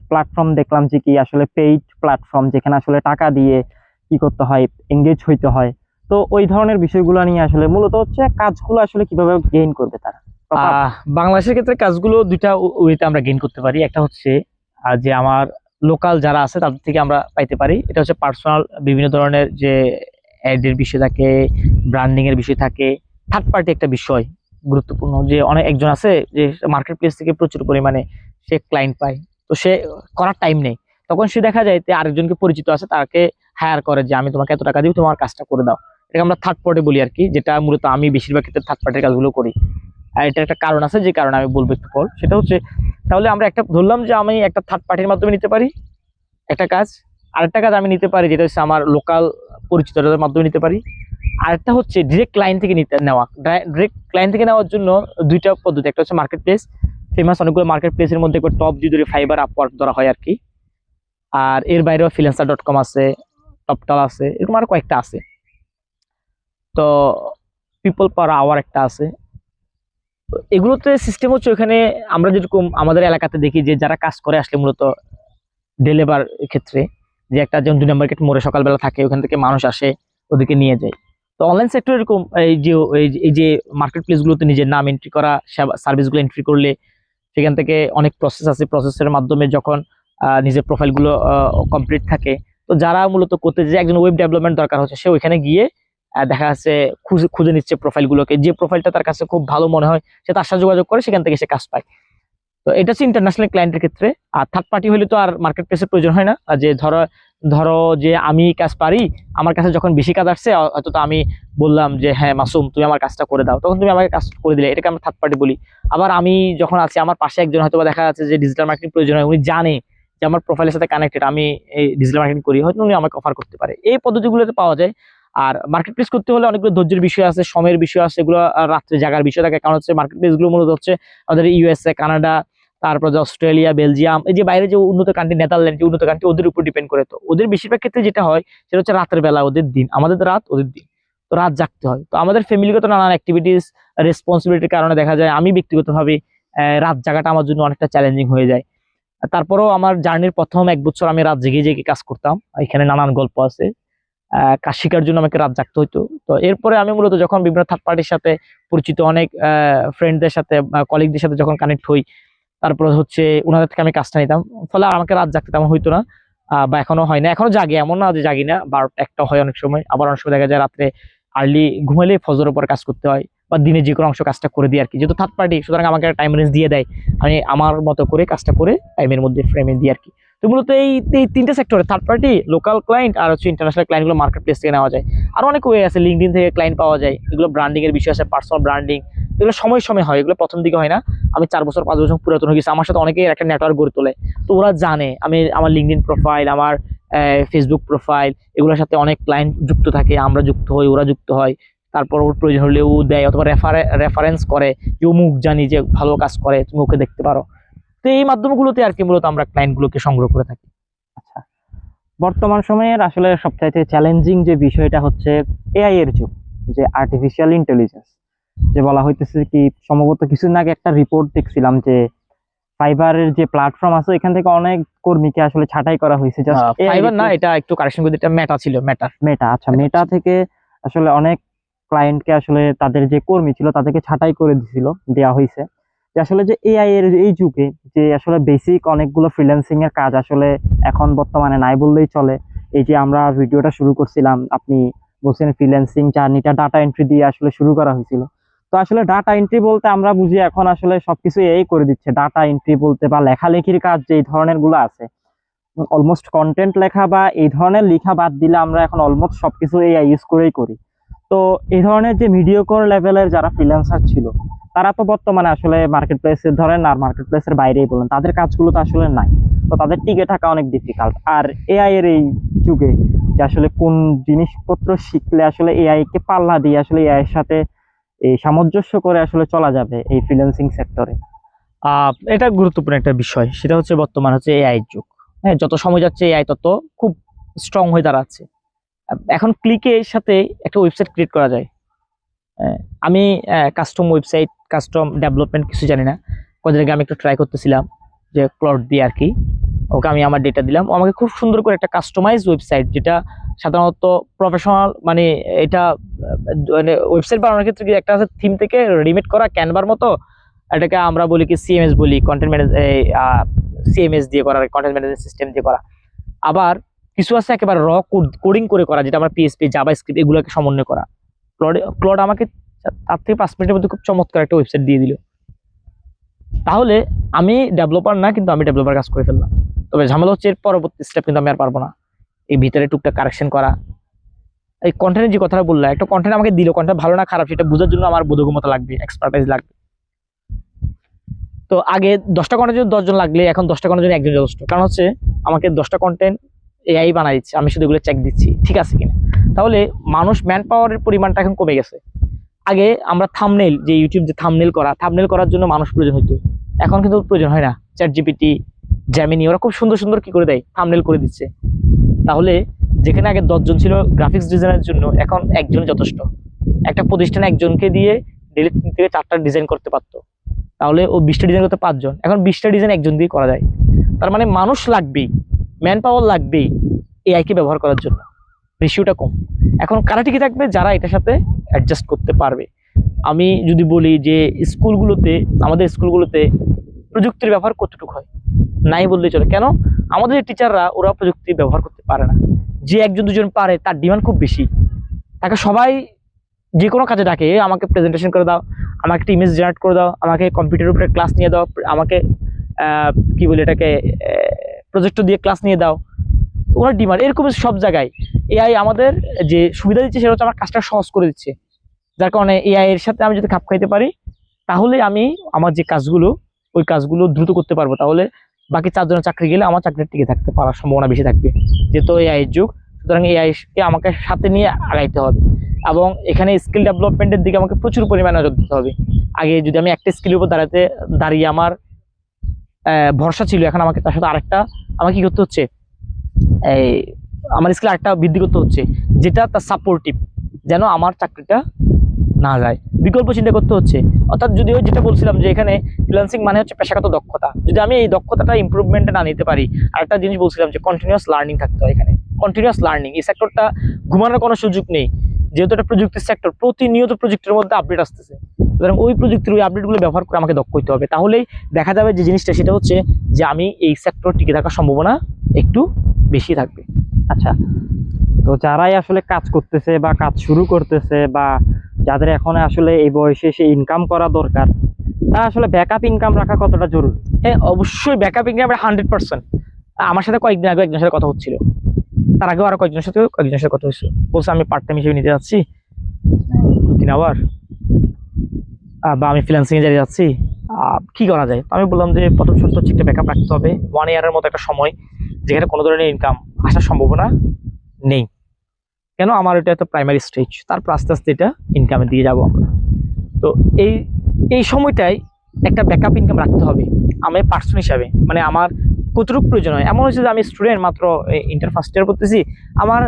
প্ল্যাটফর্ম দেখলাম যে কি আসলে পেইড প্ল্যাটফর্ম, যেখানে আসলে টাকা দিয়ে কি করতে হয়, এঙ্গেজ হইতে হয়। তো ওই ধরনের বিষয়গুলো নিয়ে আসলে মূলত হচ্ছে কাজগুলো আসলে কিভাবে গেইন করবে তারা। বাংলাদেশের ক্ষেত্রে কাজগুলো দুইটা ওয়েতে আমরা গেইন করতে পারি। একটা হচ্ছে যে আমার লোকাল যারা আছে তাদের থেকে আমরা পাইতে পারি, এটা হচ্ছে পার্সোনাল বিভিন্ন ধরনের যে অ্যাডের বিষয় থাকে, ব্র্যান্ডিং এর বিষয় থাকে, থার্ড পার্টি একটা বিষয় গুরুত্বপূর্ণ। যে অনেক একজন আছে যে মার্কেট প্লেস থেকে প্রচুর পরিমাণে সে ক্লায়েন্ট পায়, তো সে করার টাইম নেই, তখন সে দেখা যায় যে আরেকজনকে পরিচিত আছে তাকে হায়ার করে যে আমি তোমাকে এত টাকা দিব, তোমার কাজটা করে দাও। এটাকে আমরা থার্ড পার্টি বলি আর কি, যেটা মূলত আমি বেশিরভাগ ক্ষেত্রে থার্ড পার্টির কাজগুলো করি। আর এটা একটা কারণ আছে, যে কারণে আমি বলবো একটু পর। সেটা হচ্ছে, তাহলে আমরা একটা ধরলাম যে আমি একটা থার্ড পার্টির মাধ্যমে নিতে পারি একটা কাজ, আরেকটা কাজ আমি নিতে পারি যেটা হচ্ছে আমার লোকাল পরিচিতদের মাধ্যমে নিতে পারি, আরেকটা হচ্ছে ডিরেক্ট ক্লায়েন্ট থেকে নেওয়া। ডিরেক্ট ক্লায়েন্ট থেকে নেওয়ার জন্য দুইটা পদ্ধতি, একটা হচ্ছে মার্কেট প্লেস, ফেমাস অনেকগুলো মার্কেট প্লেসের মধ্যে টপ যদি ধরে ফাইবার, আপওয়ার্ক ধরা হয় আর কি। আর এর বাইরেও freelancer.com আছে, টপটাল আছে, এরকম আরো কয়েকটা আছে। তো পিপল পার আওয়ার একটা আছে। তো এগুলোতে সিস্টেম হচ্ছে, ওখানে আমরা যেরকম আমাদের এলাকাতে দেখি যে যারা কাজ করে আসলে মূলত ডেলিভার ক্ষেত্রে, যে একটা যেমন 2 নম্বর গেট মোড়ে সকালবেলা থাকে, ওখান থেকে মানুষ আসে ওদিকে নিয়ে যায়। তো অনলাইন সেক্টর এরকম এই যে মার্কেট প্লেস গুলোতে নিজের নাম এন্ট্রি করা, সার্ভিসগুলো এন্ট্রি করলে সেখান থেকে অনেক প্রসেস আছে, প্রসেসের মাধ্যমে যখন নিজের প্রোফাইলগুলো কমপ্লিট থাকে, তো যারা মূলত করতে যে একজন ওয়েব ডেভেলপমেন্ট দরকার হচ্ছে, সে ওইখানে গিয়ে দেখা যাচ্ছে খুঁজে নিচ্ছে প্রোফাইলগুলোকে, যে প্রোফাইলটা তার কাছে খুব ভালো মনে হয় সে তার সাথে যোগাযোগ করে, সেখান থেকে সে কাজ পায়। তো এটা হচ্ছে ইন্টারন্যাশনাল ক্লায়েন্টের ক্ষেত্রে। আর থার্ড পার্টি হলে তো আর মার্কেট প্লেসের প্রয়োজন হয় না, আর যে ধরো ধরো যে আমি কাজ পারি, আমার কাছে যখন বেশি কাজ আসছে হয়তো তো আমি বললাম যে হ্যাঁ মাসুম তুমি আমার কাজটা করে দাও, তখন তুমি আমাকে কাজ করে দিলে, এটাকে আমরা থার্ড পার্টি বলি। আবার আমি যখন আছি, আমার পাশে একজন হয়তো বা দেখা যাচ্ছে যে ডিজিটাল মার্কেটিং প্রয়োজন হয়, উনি জানে যে আমার প্রোফাইলের সাথে কানেক্টেড, আমি এই ডিজিটাল মার্কেটিং করি, হয়তো উনি আমাকে অফার করতে পারে। এই পদ্ধতিগুলোতে পাওয়া যায়। আর মার্কেট প্লেস করতে হলে অনেকগুলো ধৈর্যের বিষয় আছে, সময়ের বিষয় আছে, এগুলো রাত্রে জাগার বিষয় থাকে। কারণ হচ্ছে মার্কেট প্লেস গুলো মূলত হচ্ছে আমাদের ইউএসএ, কানাডা, তারপর যে অস্ট্রেলিয়া, বেলজিয়াম, এই যে বাইরে যে উন্নত কান্ট্রি, নেদারল্যান্ড, যে উন্নত কান্ট্রি, ওদের উপর ডিপেন্ড করে। তো ওদের বেশিরভাগ ক্ষেত্রে যেটা হয় সেটা হচ্ছে রাতের বেলা, ওদের দিন, আমাদের রাত, ওদের দিন। তো রাত জাগতে হয়। তো আমাদের ফ্যামিলিগত নানান অ্যাক্টিভিটিস, রেসপন্সিবিলিটির কারণে দেখা যায় আমি ব্যক্তিগতভাবে রাত জাগাটা আমার জন্য অনেকটা চ্যালেঞ্জিং হয়ে যায়। তারপরেও আমার জার্নির প্রথম 1 বছর আমি রাত জেগে জেগে কাজ করতাম। এখানে নানান গল্প আছে। কাজ শেখার জন্য আমাকে রাত জাগতে হতো। তো এরপরে আমি মূলত যখন বিভিন্ন থার্ড পার্টির সাথে পরিচিত অনেক ফ্রেন্ডদের সাথে, কলিগদের সাথে যখন কানেক্ট হই, তারপরে হচ্ছে ওনাদের থেকে আমি কাজটা নিতাম, ফলে আমাকে রাত জাগতে তেমন হইতো না। বা এখনো হয় না, এখনো জাগে, এমন না যে জাগি না, 12টা 1টা হয় অনেক সময়। আবার অনেক সময় দেখা যায় রাত্রে আর্লি ঘুমালে ফজরের পর কাজ করতে হয়, বা দিনে যে কোনো অংশ কাজটা করে দিই আর কি। যেহেতু থার্ড পার্টি, সুতরাং আমাকে টাইম রেঞ্জ দিয়ে দেয়, আমি আমার মতো করে কাজটা করে টাইমের মধ্যে ফ্রেমে দিই আর কি। তো মূলত এই 3টে সেক্টরে, থার্ড পার্টি, লোকাল ক্লায়েন্ট আর হচ্ছে ইন্টারন্যাশনাল ক্লায়েন্টগুলো মার্কেট প্লেস থেকে নেওয়া যায়। আর অনেক ওয়ে আছে, লিঙ্কডইন থেকে ক্লায়েন্ট পাওয়া যায়, এগুলো ব্র্যান্ডিং এর বিষয় আছে, পার্সোনাল ব্র্যান্ডিং, এগুলো সময় সময় হয়, এগুলো প্রথম দিকে হয় না। আমি 4 বছর 5 বছর পুরাতন হয়ে গেছি, আমার সাথে অনেকেই একটা নেটওয়ার্ক গড়ে তোলে। তো ওরা জানে আমি, আমার লিঙ্কডইন প্রোফাইল, আমার ফেসবুক প্রোফাইল, এগুলোর সাথে অনেক ক্লায়েন্ট যুক্ত থাকে, আমরা যুক্ত হই, ওরা যুক্ত হয়। তারপর ওর প্রয়োজন হলে ও দেয়, অথবা রেফারেন্স করে যে মুখ জানি যে ভালো কাজ করে, তুমি ওকে দেখতে পারো। তো এই মাধ্যমগুলোতে আর কি মূলত আমরা ক্লায়েন্টগুলোকে সংগ্রহ করে থাকি। আচ্ছা, বর্তমান সময়ের আসলে সবচাইতে চ্যালেঞ্জিং যে বিষয়টা হচ্ছে এআই এর যুগ, যে আর্টিফিশিয়াল ইন্টেলিজেন্স, যে বলা হইতেছে কি, সম্ভবত কিছুদিন আগে একটা রিপোর্ট দেখছিলাম যে ফাইবারের যে প্ল্যাটফর্ম আছে এখান থেকে অনেক কর্মীকে আসলে ছাঁটাই করা হয়েছে। জাস্ট ফাইবার না, এটা একটু কারেকশন করে দিই, এটা মেটা ছিল, মেটা। আচ্ছা, মেটা থেকে আসলে অনেক ক্লায়েন্টকে আসলে তাদের যে কর্মী ছিল তাদেরকে ছাঁটাই করে দেওয়া হয়েছে। যে আসলে যে এআই এর এই যুগে যে আসলে বেসিক অনেকগুলো ফ্রিল্যান্সিং এর কাজ আসলে এখন বর্তমানে নাই বললেই চলে। এই যে আমরা ভিডিওটা শুরু করছিলাম, আপনি বলছেন ফ্রিল্যান্সিং জার্নিটা ডাটা এন্ট্রি দিয়ে আসলে শুরু করা হয়েছিল। তো আসলে ডাটা এন্ট্রি বলতে আমরা বুঝি এখন আসলে সবকিছু এই করে দিচ্ছে। ডাটা এন্ট্রি বলতে বা লেখালেখির কাজ যে ধরনের গুলো আছে, অলমোস্ট কন্টেন্ট লেখা বা এই ধরনের লেখা বাদ দিলে আমরা এখন অলমোস্ট সবকিছু এআই ইউজ করেই করি। তো এই ধরনের যে মিডিওকর লেভেলের যারা ফ্রিল্যান্সার ছিল, তারা তো বর্তমানে আসলে মার্কেট প্লেসের ধরেন আর মার্কেট প্লেসের বাইরেই বলেন, তাদের কাজগুলো তো আসলে নাই। তো তাদের টিকে থাকা অনেক ডিফিকাল্ট। আর এআই এর এই যুগে যে আসলে কোন জিনিসপত্র শিখলে আসলে এআই কে পাল্লা দিয়ে আসলে এআই এর সাথে এই সামঞ্জস্য করে আসলে চলা যাবে এই ফ্রিল্যান্সিং সেক্টরে। এটা গুরুত্বপূর্ণ একটা বিষয়, সেটা হচ্ছে বর্তমান হচ্ছে এআই যুগ। হ্যাঁ, যত সময় যাচ্ছে এআই তত খুব স্ট্রং হয়ে দাঁড়াচ্ছে। এখন ক্লিকের সাথে একটা ওয়েবসাইট ক্রিয়েট করা যায়। আমি কাস্টম ওয়েবসাইট, কাস্টম ডেভেলপমেন্ট কিছু জানি না, কদিন আগে আমি একটু ট্রাই করতেছিলাম যে ক্লাউড দিয়ে আর কি, ওকে আমি আমার ডেটা দিলাম, ও আমাকে খুব সুন্দর করে একটা কাস্টমাইজ ওয়েবসাইট, যেটা সাধারণত প্রফেশনাল, মানে এটা মানে ওয়েবসাইট বানানোর ক্ষেত্রে কি একটা আছে থিম থেকে রেডিমেড করা ক্যানভার মতো, এটাকে আমরা বলি কি সিএমএস বলি, কন্টেন্ট ম্যানেজ, সিএমএস দিয়ে করা, কন্টেন্ট ম্যানেজমেন্ট সিস্টেম দিয়ে করা। আবার কিছু আছে একেবারে কোডিং করে করা, যেটা আমরা পিএসপি, জাভাস্ক্রিপ্ট এগুলোকে সমন্বয় করা। ক্লড আমাকে 4 থেকে 5 মিনিটের মধ্যে খুব চমৎকার একটা ওয়েবসাইট দিয়ে দিল। তাহলে আমি ডেভেলপার না, কিন্তু আমি ডেভেলপার কাজ করে ফেললাম। তবে ঝামেলা হচ্ছে এর পরবর্তী স্টেপ কিন্তু আমি আর পারবো না, এই ভিতরে টুকটাক কারেকশন করা। এই কন্টেন্টের যে কথাটা বললাম, একটা কন্টেন্ট আমাকে দিল, কন্টেন্ট ভালো না খারাপ সেটা বোঝার জন্য আমার বোধগম্যতা লাগবে, এক্সপার্টাইজ লাগবে। তো আগে 10টা কন্টেন্টের জন্য 10 জন লাগলে এখন 10টা কন্টেন্টের জন্য একজন যথেষ্ট। কারণ হচ্ছে আমাকে 10টা কন্টেন্ট এআই বানাই দিচ্ছে, আমি শুধু এগুলো চেক দিচ্ছি ঠিক আছে কিনা। তাহলে মানুষ, ম্যান পাওয়ারের পরিমাণটা এখন কমে গেছে। আগে আমরা থাম্বনেল, যে ইউটিউব যে থাম্বনেল করার জন্য মানুষ প্রয়োজন হতো, এখন কিন্তু প্রয়োজন হয় না। চ্যাট জিপিটি, জেমিনি, ওরা খুব সুন্দর সুন্দর কি করে দেয়, থাম্বনেল করে দিচ্ছে। তাহলে যেখানে আগে 10 জন ছিল গ্রাফিক্স ডিজাইনের জন্য, এখন একজন যথেষ্ট। একটা প্রতিষ্ঠানে একজনকে দিয়ে ডেলি 3 থেকে 4টা ডিজাইন করতে পারতো, তাহলে ও 20টা ডিজাইন করতে 5 জন, এখন 20টা ডিজাইন একজন দিয়ে করা যায়। তার মানে মানুষ লাগবেই, ম্যান পাওয়ার লাগবেই এআই কে ব্যবহার করার জন্য। রেশিওটা কম। এখন কারা টিকে থাকবে? যারা এটার সাথে অ্যাডজাস্ট করতে পারবে। আমি যদি বলি যে স্কুলগুলোতে, আমাদের স্কুলগুলোতে প্রযুক্তির ব্যবহার কতটুকু হয়, নাই বললেই চলে। কেন? আমাদের টিচাররা ওরা প্রযুক্তি ব্যবহার করতে পারে না। যে 1 জন 2 জন পারে, তার ডিমান্ড খুব বেশি, তাকে সবাই যে কোনো কাজে ডাকে, আমাকে প্রেজেন্টেশন করে দাও, আমাকে একটা ইমেজ জেনারেট করে দাও, আমাকে কম্পিউটারের উপরে ক্লাস নিয়ে দাও, আমাকে কি বলে এটাকে প্রজেক্টর দিয়ে ক্লাস নিয়ে দাও। ওনার ডিমান্ড এরকম সব জায়গায় এআই আমাদের যে সুবিধা দিচ্ছে সেটা হচ্ছে আমার কাজটা সহজ করে দিচ্ছে। যার কারণে এআই এর সাথে আমি যদি খাপ খাইতে পারি তাহলে আমি আমার যে কাজগুলো ওই কাজগুলো দ্রুত করতে পারবো। তাহলে বাকি 4 জনের চাকরি গেলে আমার চাকরি টিকে থাকতে পারার সম্ভাবনা বেশি থাকবে, যেহেতু এআই এর যুগ। সুতরাং এআই কে আমাকে সাথে নিয়ে আগাইতে হবে এবং এখানে স্কিল ডেভেলপমেন্টের দিকে আমাকে প্রচুর পরিমাণে নজর দিতে হবে। আগে যদি আমি একটা স্কিলের উপর দাঁড়িয়ে আমার ভরসা ছিল, এখন আমাকে তার সাথে আরেকটা আমাকে কি করতে হচ্ছে, এই আমার স্কিল আরেকটা বৃদ্ধি করতে হচ্ছে, যেটা তার সাপোর্টিভ, যেন আমার চাকরিটা না যায়, বিকল্প চিন্তা করতে হচ্ছে। অর্থাৎ যদি ওই যেটা বলছিলাম যে এখানে ফ্রিল্যান্সিং মানে হচ্ছে পেশাগত দক্ষতা, যদি আমি এই দক্ষতাটা ইমপ্রুভমেন্টে না নিতে পারি, আরেকটা জিনিস বলছিলাম যে কন্টিনিউয়াস লার্নিং থাকতে হয়। এখানে কন্টিনিউয়াস লার্নিং, এই সেক্টরটা ঘুমানোর কোনো সুযোগ নেই, যেহেতু এটা প্রযুক্তির সেক্টর, প্রতিনিয়ত প্রযুক্তির মধ্যে আপডেট আসতেছে। সুতরাং ওই প্রযুক্তির ওই আপডেটগুলো ব্যবহার করে আমাকে দক্ষ হতে হবে, তাহলেই দেখা যাবে যে জিনিসটা সেটা হচ্ছে যে আমি এই সেক্টর টিকে থাকার সম্ভাবনা একটু বেশি থাকবে। আচ্ছা, তো যারাই আসলে কাজ করতেছে বা কাজ শুরু করতেছে বা যাদের এখন আসলে এই বয়সে এসে ইনকাম করা দরকার, তারা আসলে ব্যাকআপ ইনকাম রাখা কতটা জরুরি? হ্যাঁ, অবশ্যই ব্যাকআপ ইনকাম 100%। আমার সাথে কয়েকদিন আগে একজনের সাথে কথা হচ্ছিল, তার আগেও আরো কয়েকজনের সাথে কথা হয়েছিল, বলছে আমি পার্ট টাইম হিসেবে নিতে যাচ্ছি 2-3 আওয়ার, বা আমি ফ্রিল্যান্সিং এ যাচ্ছি, কি করা যায়? তো আমি বললাম যে প্রথম শর্ত হচ্ছে একটা ব্যাকআপ রাখতে হবে, 1 ইয়ারের মতো একটা সময় যেখানে কোনো ধরনের ইনকাম আসার সম্ভাবনা নেই। কেন? আমার এটা তো প্রাইমারি স্টেজ, তারপর আস্তে আস্তে এটা ইনকামে দিয়ে যাবো আমরা। তো এই এই সময়টাই একটা ব্যাকআপ ইনকাম রাখতে হবে আমি পার্সন হিসাবে। মানে আমার কতটুকু প্রয়োজন হয়, এমন হচ্ছে যে আমি স্টুডেন্ট, মাত্র ইন্টার ফার্স্ট ইয়ার করতেছি, আমার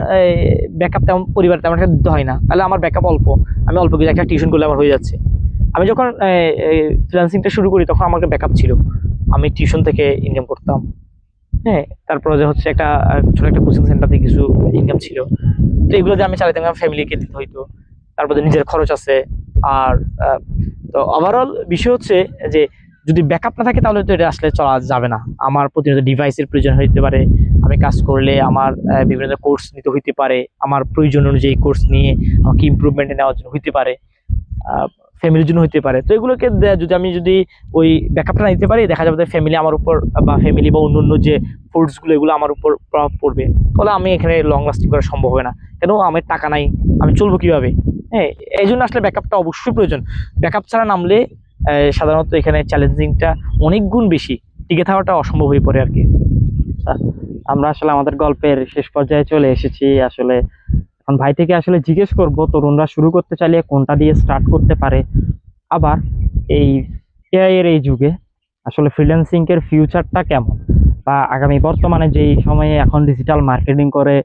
ব্যাকআপ তেমন পরিবার তেমন একটা দিতে হয় না, তাহলে আমার ব্যাকআপ অল্প, আমি অল্প কিছু একটা টিউশন করলে আমার হয়ে যাচ্ছে। আমি যখন ফ্রিল্যান্সিংটা শুরু করি তখন আমার ব্যাকআপ ছিল, আমি টিউশন থেকে ইনকাম করতাম। হ্যাঁ, তারপরে যে হচ্ছে একটা ছোট একটা কোচিং সেন্টার থেকে কিছু ইনকাম ছিল, তো এগুলো যে আমি চালাইতাম, আমার ফ্যামিলিকে দিতে হইতো, তারপরে নিজের খরচ আছে। আর তো ওভারঅল বিষয় হচ্ছে যে যদি ব্যাকআপ না থাকে তাহলে তো এটা আসলে চলা যাবে না। আমার প্রতিনিয়ত ডিভাইসের প্রয়োজন হইতে পারে, আমি কাজ করলে আমার বিভিন্ন কোর্স নিতে হইতে পারে, আমার প্রয়োজন অনুযায়ী কোর্স নিয়ে আমাকে ইমপ্রুভমেন্টে নেওয়ার জন্য হইতে পারে, ফ্যামিলির জন্য হইতে পারে। তো এগুলোকে যদি ওই ব্যাকআপটা না নিতে পারি, দেখা যাবে যে ফ্যামিলি আমার উপর বা ফ্যামিলি বা অন্য যে ফোর্সগুলো এগুলো আমার উপর প্রভাব পড়বে, তাহলে আমি এখানে লং লাস্টিং করা সম্ভব হবে না। কেন? আমার টাকা নাই, আমি চলবো কিভাবে? হ্যাঁ, এই জন্য আসলে ব্যাকআপটা অবশ্যই প্রয়োজন। ব্যাকআপ ছাড়া নামলে সাধারণত এখানে চ্যালেঞ্জিংটা অনেক গুণ বেশি, টিকে থাকাটা অসম্ভব হয়ে পড়ে আর কি। আমরা আসলে আমাদের গল্পের শেষ পর্যায়ে চলে এসেছি। আসলে এখন ভাই থেকে আসলে জিজ্ঞেস করব, তরুণরা শুরু করতে চাইলে কোনটা দিয়ে স্টার্ট করতে পারে, আবার এই এআই এর এই যুগে আসলে ফ্রিল্যান্সিং এর ফিউচারটা কেমন, বা আগামী বর্তমানে যেই সময়ে এখন ডিজিটাল মার্কেটিং করে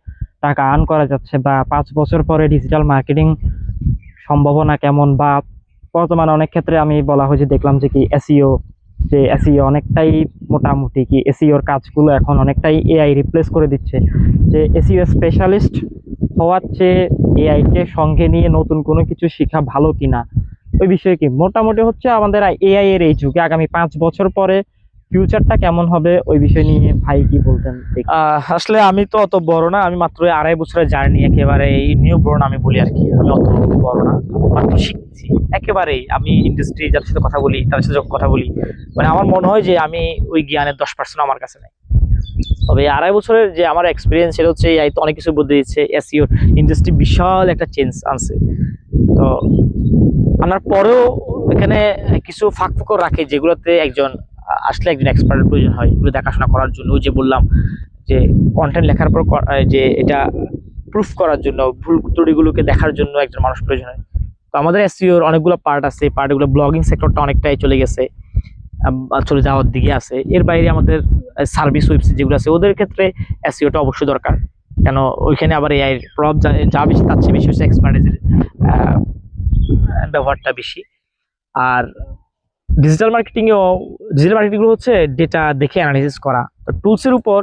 টাকা আর্ন করা যাচ্ছে, বা 5 বছর পরে ডিজিটাল মার্কেটিং সম্ভাবনা কেমন, বা বর্তমানে অনেক ক্ষেত্রে আমি বলা হয় যে দেখলাম যে কি এসইও, যে এসইও অনেকটাই মোটামুটি কি এসইওর কাজগুলো এখন অনেকটাই এআই রিপ্লেস করে দিচ্ছে, যে এসইও স্পেশালিস্ট হওয়ার চেয়ে এআই কে সঙ্গে নিয়ে নতুন কোনো কিছু শেখা ভালো কিনা, ওই বিষয়ে কি মোটামুটি হচ্ছে আমাদের এআই এর এই যুগে আগামী 5 বছর পরে ফিউচারটা কেমন হবে, ওই বিষয় নিয়ে ভাই কি বলতেন? আসলে আমি তো অত বড় না, আমি মাত্র 2.5 বছরের জার্নি, একেবারে নিউ বর্ন আমি বলি আর কি, আমি অত বড় না, মাত্র শিখছি একেবারেই। আমি ইন্ডাস্ট্রি যাদের সাথে কথা বলি, তাদের সাথে যখন কথা বলি, মানে আমার মনে হয় যে আমি ওই জ্ঞানের 10% আমার কাছে নেই। তবে 2.5 বছরের যে আমার এক্সপিরিয়েন্স সেটা হচ্ছে এই তো অনেক কিছু বদলে দিচ্ছে, এসইও ইন্ডাস্ট্রি বিশাল একটা চেঞ্জ আনছে। তো আনার পরেও এখানে কিছু ফাঁক ফোকর রাখে, যেগুলোতে একজন এক্সপার্টের প্রয়োজন হয় এগুলো দেখাশোনা করার জন্য। ওই যে বললাম যে কন্টেন্ট লেখার পর যে এটা প্রুফ করার জন্য, ভুল ত্রুটিগুলোকে দেখার জন্য একজন মানুষ প্রয়োজন হয়। তো আমাদের এসইওর অনেকগুলো পার্ট আছে, পার্টগুলো ব্লগিং সেক্টরটা অনেকটাই চলে গেছে, চলে যাওয়ার দিকে আছে। এর বাইরে আমাদের সার্ভিস ওয়েবসাইট যেগুলো আছে ওদের ক্ষেত্রে এসইওটা অবশ্যই দরকার, কেন ওইখানে আবার এআই এর প্রভাব যা বেশি, তার চেয়ে বেশি হচ্ছে এক্সপার্টিসের ব্যবহারটা বেশি। আর ডিজিটাল মার্কেটিংগুলো হচ্ছে ডেটা দেখে অ্যানালাইসিস করা। তো টুলসের উপর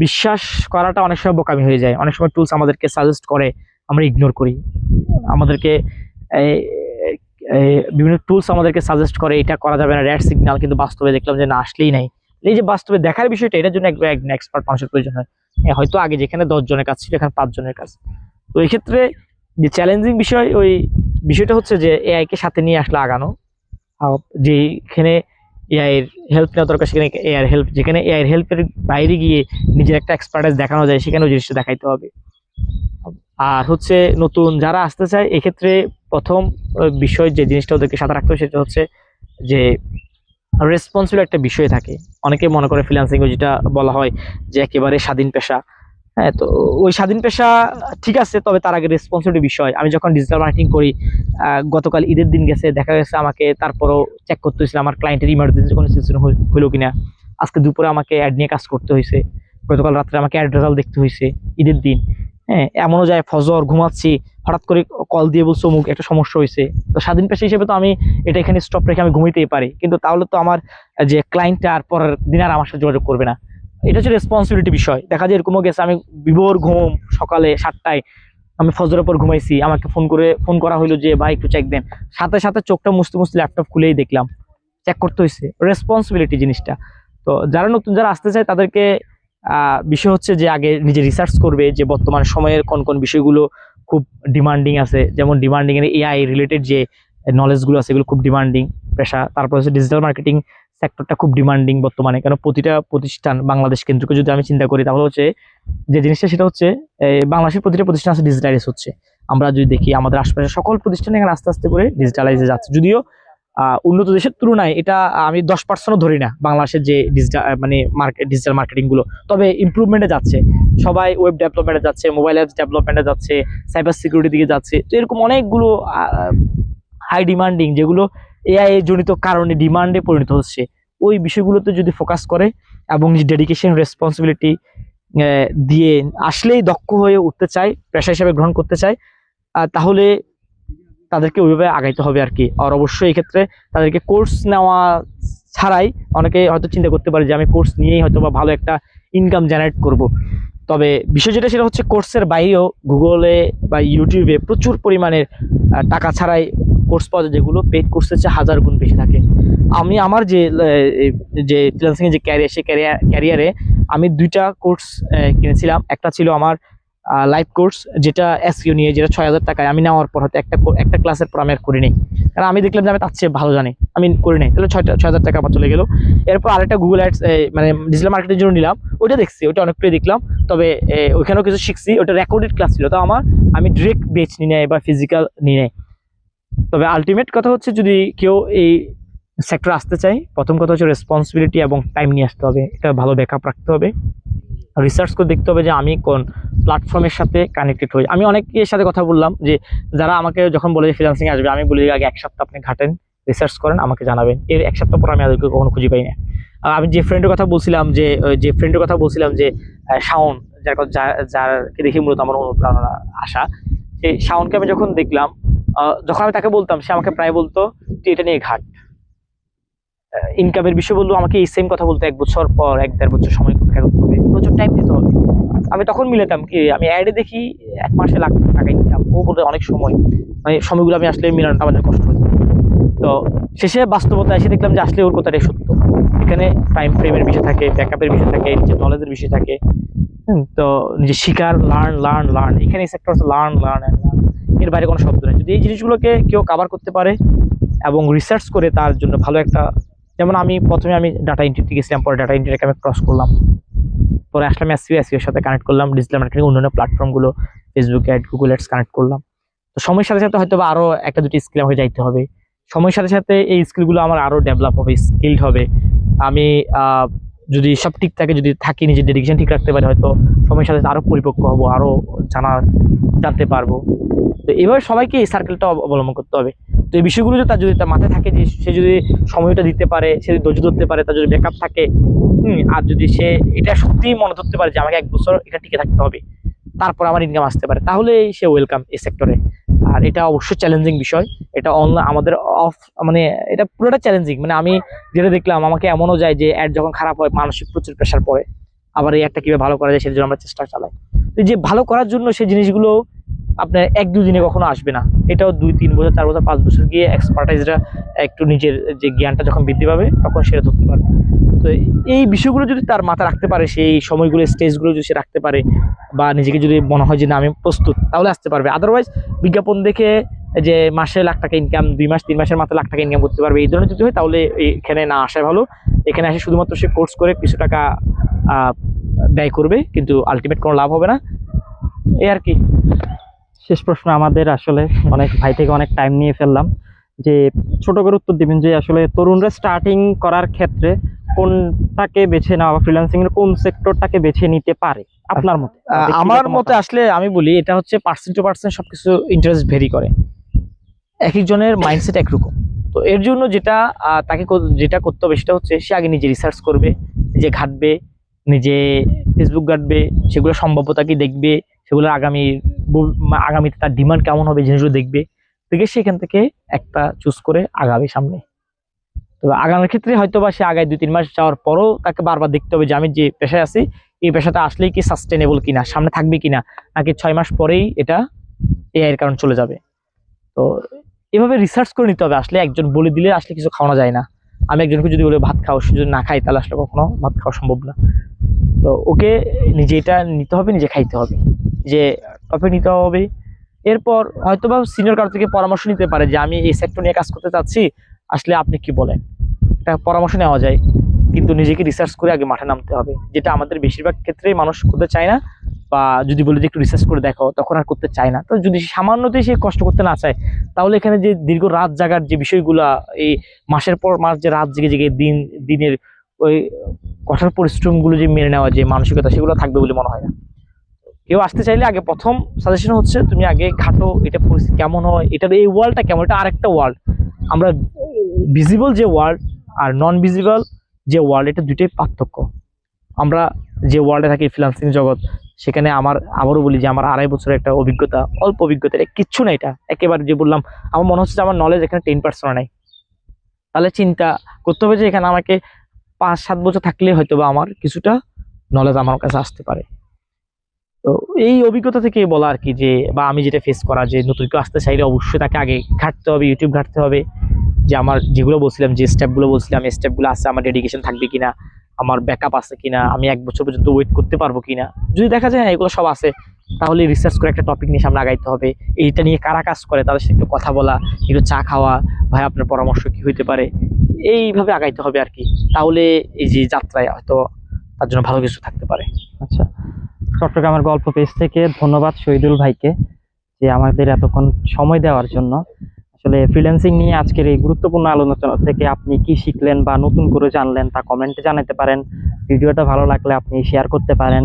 বিশ্বাস করাটা অনেক সময় বোকামি হয়ে যায়। অনেক সময় টুলস আমাদেরকে সাজেস্ট করে, আমরা ইগনোর করি। আমাদেরকে বিভিন্ন টুলস আমাদেরকে সাজেস্ট করে এটা করা যাবে না, রেড সিগন্যাল, কিন্তু বাস্তবে দেখলাম যে না, আসলেই নাই। এই যে বাস্তবে দেখার বিষয়টা, এটার জন্য একজন এক্সপার্ট মানুষের প্রয়োজন হয়। হয়তো আগে যেখানে 10 জনের কাজ ছিল এখানে 5 জনের কাজ। তো এই ক্ষেত্রে যে চ্যালেঞ্জিং বিষয়, ওই বিষয়টা হচ্ছে যে এআই কে সাথে নিয়ে আসলে আগানো, যেখানে এআই এর হেল্প নেওয়া দরকার, সেখানে এআই এর হেল্প, যেখানে এআই এর হেল্পের বাইরে গিয়ে নিজের একটা এক্সপার্টাইজ দেখানো যায় সেখানেও জিনিসটা দেখাইতে হবে। আর হচ্ছে নতুন যারা আসতে চায় এক্ষেত্রে প্রথম বিষয় যে জিনিসটা ওদেরকে সাথে রাখতে হবে সেটা হচ্ছে যে রেসপন্সিবল একটা বিষয় থাকে। অনেকে মনে করে ফ্রিল্যান্সিং যেটা বলা হয় যে একেবারে স্বাধীন পেশা। হ্যাঁ, তো ওই স্বাধীন পেশা ঠিক আছে, তবে তার আগে রেসপন্সিবিলিটি বিষয়। আমি যখন ডিজিটাল মার্কেটিং করি, গতকাল ঈদের দিন গেছে, দেখা গেছে আমাকে তারপরও চেক করতে হয়েছিল আমার ক্লায়েন্টের ইমার্জেন্সি কোনো সিচুয়েশন হলো কিনা। আজকে দুপুরে আমাকে অ্যাড নিয়ে কাজ করতে হয়েছে, গতকাল রাত্রে আমাকে অ্যাড রেজাল্ট দেখতে হয়েছে ঈদের দিন। হ্যাঁ, এমনও যায় ফজর ঘুমাচ্ছি, হঠাৎ করে কল দিয়ে বলছো অমুক একটা সমস্যা হয়েছে। তো স্বাধীন পেশা হিসেবে তো আমি এটা এখানে স্টপ রেখে আমি ঘুমাইতেই পারি, কিন্তু তাহলে তো আমার যে ক্লায়েন্টটা আর পরের দিন আর আমার সাথে যোগাযোগ করবে না। এটা হচ্ছে রেসপন্সিবিলিটি বিষয়। দেখা যায় এরকমও গেছে আমি বিভোর ঘুম, সকালে 7টায় আমি ফজরের পর ঘুমাইছি, আমাকে ফোন করা হইলো যে ভাই একটু চেক দেন, সাথে সাথে চোখটা মুছতে মুছতে ল্যাপটপ খুলেই দেখলাম, চেক করতে হয়েছে। রেসপন্সিবিলিটি জিনিসটা। তো যারা নতুন যারা আসতে চায় তাদেরকে বিষয় হচ্ছে যে আগে নিজে রিসার্চ করবে যে বর্তমান সময়ের কোন কোন বিষয়গুলো খুব ডিমান্ডিং আছে। যেমন ডিমান্ডিং এর এআই রিলেটেড যে নলেজগুলো আছে এগুলো খুব ডিমান্ডিং পেশা। তারপর হচ্ছে ডিজিটাল মার্কেটিং সেক্টরটা খুব ডিমান্ডিং বর্তমানে, কারণ প্রতিটা প্রতিষ্ঠান বাংলাদেশ কেন্দ্রকে যদি আমি চিন্তা করি তাহলে হচ্ছে যে জিনিসটা সেটা হচ্ছে বাংলাদেশের প্রতিটা প্রতিষ্ঠান আছে ডিজিটালাইজ হচ্ছে। আমরা যদি দেখি আমাদের আশপাশে সকল প্রতিষ্ঠান এখানে আস্তে আস্তে করে ডিজিটালাইজে যাচ্ছে। যদিও উন্নত দেশের তুলনায় এটা আমি 10%ও ধরি না বাংলাদেশের যে ডিজিটাল মানে ডিজিটাল মার্কেটিং গুলো, তবে ইমপ্রুভমেন্টে যাচ্ছে। সবাই ওয়েব ডেভেলপমেন্টে যাচ্ছে, মোবাইল অ্যাপস ডেভেলপমেন্টে যাচ্ছে, সাইবার সিকিউরিটি দিকে যাচ্ছে। তো এরকম অনেকগুলো হাই ডিমান্ডিং যেগুলো এআই জনিত কারণে ডিমান্ডে পরিণত হচ্ছে, ওই বিষয়গুলোতে যদি ফোকাস করে এবং ডেডিকেশন রেসপন্সিবিলিটি দিয়ে আসলেই দক্ষ হয়ে উঠতে চায়, পেশা হিসেবে গ্রহণ করতে চায়, তাহলে তাদেরকে ওইভাবে আগাইতে হবে আর কি। আর অবশ্যই এই ক্ষেত্রে তাদেরকে কোর্স নেওয়া ছাড়াই অনেকে হয়তো চিন্তা করতে পারে যে আমি কোর্স নিয়েই হয়তো বা ভালো একটা ইনকাম জেনারেট করব। তবে বিষয় যেটা সেটা হচ্ছে কোর্সের বাইরেও গুগলে বা ইউটিউবে প্রচুর পরিমাণের টাকা ছাড়াই কোর্স পাওয়া যায়, যেগুলো পেইড কোর্সের চেয়ে 1000 গুণ বেশি থাকে। আমি আমার যে ফ্রিল্যান্সিং যে ক্যারিয়ার, সেই ক্যারিয়ারে আমি 2টা কোর্স কিনেছিলাম। একটা ছিল আমার লাইভ কোর্স, যেটা এসইও নিয়ে, যেটা 6000 টাকায়। আমি নেওয়ার পর হয়তো একটা ক্লাসের পর আমি আর করি নাই, কারণ আমি দেখলাম যে আমি তার চেয়ে ভালো জানি, আমি করি নাই। তাহলে 6000 টাকা আমার চলে গেল। এরপর আরেকটা গুগল অ্যাডস মানে ডিজিটাল মার্কেটের জন্য নিলাম, ওইটা দেখছি, ওইটা অনেকটাই দেখলাম। তবে ওইখানেও কিছু শিখছি, ওটা রেকর্ডেড ক্লাস ছিল। তো আমি ডিরেক্ট বেচ নিয়ে নেয় বা ফিজিক্যাল নিয়ে নেয়। তবে আলটিমেট কথা হচ্ছে যদি কেউ এই সেক্টর আসতে চায়, প্রথম কথা হচ্ছে রেসপন্সিবিলিটি এবং টাইম নিয়ে আসতে হবে, এটা ভালো ব্যাকআপ রাখতে হবে, রিসার্চ করে দেখতে হবে যে আমি কোন প্ল্যাটফর্মের সাথে কানেক্টেড হই। আমি অনেকের সাথে কথা বললাম যে যারা আমাকে যখন বলে যে ফ্রিল্যান্সিং আসবে, আমি বলি আগে 1 সপ্তাহ আপনি ঘাটেন, রিসার্চ করেন, আমাকে জানাবেন। এর 1 সপ্তাহ পর আমি তাদেরকে কখনো খুঁজে পাই না। আমি যে ফ্রেন্ডের কথা বলছিলাম যে শাওন, যারকে দেখে মূলত আমার অনুপ্রেরণা আসা, সেই শাওনকে আমি যখন দেখলাম, যখন আমি তাকে বলতাম, সে আমাকে প্রায় বলতো তুই এটা নিয়ে ঘাট। ইনকামের বিষয় বললো আমাকে এই সেম কথা বলতো, 1 বছর পর 1-1.5 বছর সময় ফেরত হবে, প্রচুর টাইম দিতে হবে। আমি তখন মিলাতাম কি, আমি অ্যাডে দেখি 1 মাসে লাখ টাকা ইনকাম, ও বলতে অনেক সময়, মানে সময়গুলো আমি আসলে মিলানোটা আমাদের কষ্ট হতো। তো শেষে বাস্তবতা এসে দেখলাম যে আসলে ওর কথাটাই সত্য। এখানে টাইম ফ্রেমের বিষয় থাকে, ব্যাকআপের বিষয় থাকে, নিজের নলেজের বিষয় থাকে। তো নিজে শিকার, লার্ন, এখানে এই সেক্টর হচ্ছে লার্ন, এর বাইরে কোনো শব্দ নেই। যদি এই জিনিসগুলোকে কেউ কভার করতে পারে এবং রিসার্চ করে তার জন্য ভালো একটা, যেমন প্রথমে আমি ডাটা এন্ট্রিতে গেছিলাম, পরে ডাটা এন্ট্রিটাকে আমি ক্রস করলাম, পরে আসলাম এসইওর সাথে কানেক্ট করলাম, ডিজিটাল মার্কেটিং অন্যান্য প্ল্যাটফর্মগুলো, Facebook ad, Google ads connect করলাম। তো সময়ের সাথে সাথে হয়তো আরো 1-2টি স্কিল আমাকে যাইতে হবে। সময়ের সাথে সাথে এই স্কিলগুলো আমার আরো ডেভেলপ হবে, স্কিলড হবে। আমি যদি সব ঠিক থাকে, যদি থাকি, নিজের ডেডিকেশন ঠিক রাখতে পারি, হয়তো সময়ের সাথে আরো পরিপক্ক হবো, আরো জানতে পারবো। তো এভাবে সবাইকে এই সার্কেলটা অবলম্বন করতে হবে। তো এই বিষয়গুলো যদি তার মাথায় থাকে, যে সে যদি সময়টা দিতে পারে, সে যদি ধৈর্য ধরতে পারে, তার যদি ব্যাকআপ থাকে, আর যদি সে এটা সত্যিই মনে ধরতে পারে যে আমাকে 1 বছর এটা টিকে থাকতে হবে, তারপর আমার ইনকাম আসতে পারে, তাহলে সে ওয়েলকাম এই সেক্টরে। আর এটা অবশ্যই চ্যালেঞ্জিং বিষয়, এটা অনলাইন আমাদের মানে এটা পুরোটা চ্যালেঞ্জিং। মানে আমি যেটা দেখলাম, আমাকে এমনও যায় যে অ্যাড যখন খারাপ হয় মানসিক প্রচুর প্রেশার পড়ে, আবার এই একটা কিভাবে ভালো করা যায় সেটার জন্য আমরা চেষ্টা চালাই। তো যে ভালো করার জন্য সেই জিনিসগুলো আপনার 1-2 দিনে কখনো আসবে না, এটাও 2-3 বছর, 4 বছর, 5 বছর গিয়ে এক্সপার্টাইজরা একটু নিজের যে জ্ঞানটা যখন বৃদ্ধি পাবে তখন সেটা ধরতে পারবে। তো এই বিষয়গুলো যদি তার মাথায় রাখতে পারে, সেই সময়গুলো, স্টেজগুলো যদি সে রাখতে পারে, বা নিজেকে যদি মনে হয় যে না আমি প্রস্তুত, তাহলে আসতে পারবে। আদারওয়াইজ বিজ্ঞাপন দেখে যে মাসে লাখ টাকা ইনকাম, 2 মাস 3 মাসের মাথায় লাখ টাকা ইনকাম করতে পারবে, এই ধরনের যদি হয় তাহলে এখানে না আসাই ভালো। এখানে এসে শুধুমাত্র সে কোর্স করে কিছু টাকা ব্যয় করবে, কিন্তু আলটিমেট কোনো লাভ হবে না, এই আর কি। শেষ প্রশ্ন আমাদের, আসলে অনেক ভাই থেকে অনেক টাইম নিয়ে ফেললাম, যে ছোট করে উত্তর দিবেন যে আসলে তরুণরা স্টার্টিং করার ক্ষেত্রে কোনটাকে বেছে নেওয়া বা ফ্রিল্যান্সিং এর কোন সেক্টরটাকে বেছে নিতে পারে আপনার মতে? আমার মতে আসলে আমি বলি এটা হচ্ছে পার্সেন্ট টু পার্সেন্ট সবকিছু ইন্টারেস্ট ভেরি করে, এক একজনের মাইন্ডসেট একরকম। তো এর জন্য যেটা তাকে যেটা করতে হবে সেটা হচ্ছে সে আগে নিজে রিসার্চ করবে, নিজে ঘাটবে, নিজে ফেসবুক ঘাটবে, সেগুলো সম্ভাব্যতা কি দেখবে, সেগুলো আগামীতে তার ডিমান্ড কেমন হবে জিনিসগুলো দেখবে, দেখে সেখান থেকে একটা চুজ করে আগাবে সামনে। তো আগানোর ক্ষেত্রে হয়তো বা সে আগায় 2-3 মাস যাওয়ার পরও তাকে বারবার দেখতে হবে যে আমি যে পেশায় আছি এই পেশাটা আসলেই কি সাস্টেনেবল কিনা, সামনে থাকবে কিনা, নাকি 6 মাস পরেই এটা এআই এর কারণে চলে যাবে। তো এভাবে রিসার্চ করে নিতে হবে। আসলে একজন বলে দিলে আসলে কিছু খাওয়ানো যায় না। আমি একজনকে যদি বলে ভাত খাও, সে যদি না খাই তাহলে আসলে কখনো ভাত খাওয়া সম্ভব না। তো ওকে নিজে এটা নিতে হবে, নিজে খাইতে হবে, যে টপিক নিতে হবে। এরপর হয়তো বা সিনিয়র কারো থেকে পরামর্শ নিতে পারে যে আমি এই সেক্টর নিয়ে কাজ করতে চাচ্ছি, আসলে আপনি কি বলেন, একটা পরামর্শ নেওয়া যায়। কিন্তু নিজেকে রিসার্চ করে আগে মাঠে নামতে হবে, যেটা আমাদের বেশিরভাগ ক্ষেত্রেই মানুষ করতে চায় না, বা যদি বলে যে একটু রিসার্চ করে দেখো তখন আর করতে চায় না। তো যদি সামান্যতেই সে কষ্ট করতে না চায়, তাহলে এখানে যে দীর্ঘ রাত জাগার যে বিষয়গুলা, এই মাসের পর মাস যে রাত জেগে জেগে দিনের ওই কঠোর পরিশ্রমগুলো যে মেনে নেওয়া যে মানসিকতা, সেগুলো থাকবে বলে মনে হয় না। কেউ আসতে চাইলে আগে প্রথম সাজেশন হচ্ছে তুমি আগে ঘাটো, এটা পরিস্থিতি কেমন হয়, এটার এই ওয়ার্ল্ডটা কেমন, এটা আরেকটা ওয়ার্ল্ড। আমরা ভিজিবল যে ওয়ার্ল্ড আর নন ভিজিবল যে ওয়ার্ল্ড, এটা দুইটাই পার্থক্য। আমরা যে ওয়ার্ল্ডে থাকি ফ্রিল্যান্সিং জগৎ, সেখানে আবারও বলি যে আমার 2.5 বছরের একটা অভিজ্ঞতা, অল্প অভিজ্ঞতা, এটা কিচ্ছু না। এটা একেবারে যে বললাম, আমার মনে হচ্ছে যে আমার নলেজ এখানে 10% নাই। তাহলে চিন্তা করতে হবে যে এখানে আমাকে 5-7 বছর থাকলে হয়তো বা আমার কিছুটা নলেজ আমার কাছে আসতে পারে। তো এই অভিজ্ঞতা থেকে বলা আর কি, যে বা আমি যেটা ফেস করা, যে নতুন কেউ আসতে চাইলে অবশ্যই তাকে আগে ঘাটতে হবে, ইউটিউব ঘাটতে হবে, যে আমার যেগুলো বলছিলাম, যে স্টেপগুলো বলছিলাম, এই স্টেপগুলো আছে, আমার ডেডিকেশন থাকবে কিনা, আমার ব্যাকআপ আছে কিনা, আমি 1 বছর পর্যন্ত ওয়েট করতে পারবো কিনা। যদি দেখা যায় হ্যাঁ এগুলো সব আছে, তাহলে রিসার্চ করে একটা টপিক নিয়ে সামনে আগাইতে হবে। এইটা নিয়ে কারা কাজ করে তাদের সাথে একটু কথা বলা, একটু চা খাওয়া, ভাই আপনার পরামর্শ কি হইতে পারে, এইভাবে আগাইতে হবে আর কি। তাহলে এই যে যাত্রায় হয়তো তার জন্য ভালো কিছু থাকতে পারে। আচ্ছা, চট্টগ্রামের গল্প পেজ থেকে ধন্যবাদ শহীদুল ভাইকে, যে আমাদের এতক্ষণ সময় দেওয়ার জন্য। আসলে ফ্রিল্যান্সিং নিয়ে আজকের এই গুরুত্বপূর্ণ আলোচনা থেকে আপনি কি শিখলেন বা নতুন করে জানলেন তা কমেন্টে জানাতে পারেন। ভিডিওটা ভালো লাগলে আপনি শেয়ার করতে পারেন।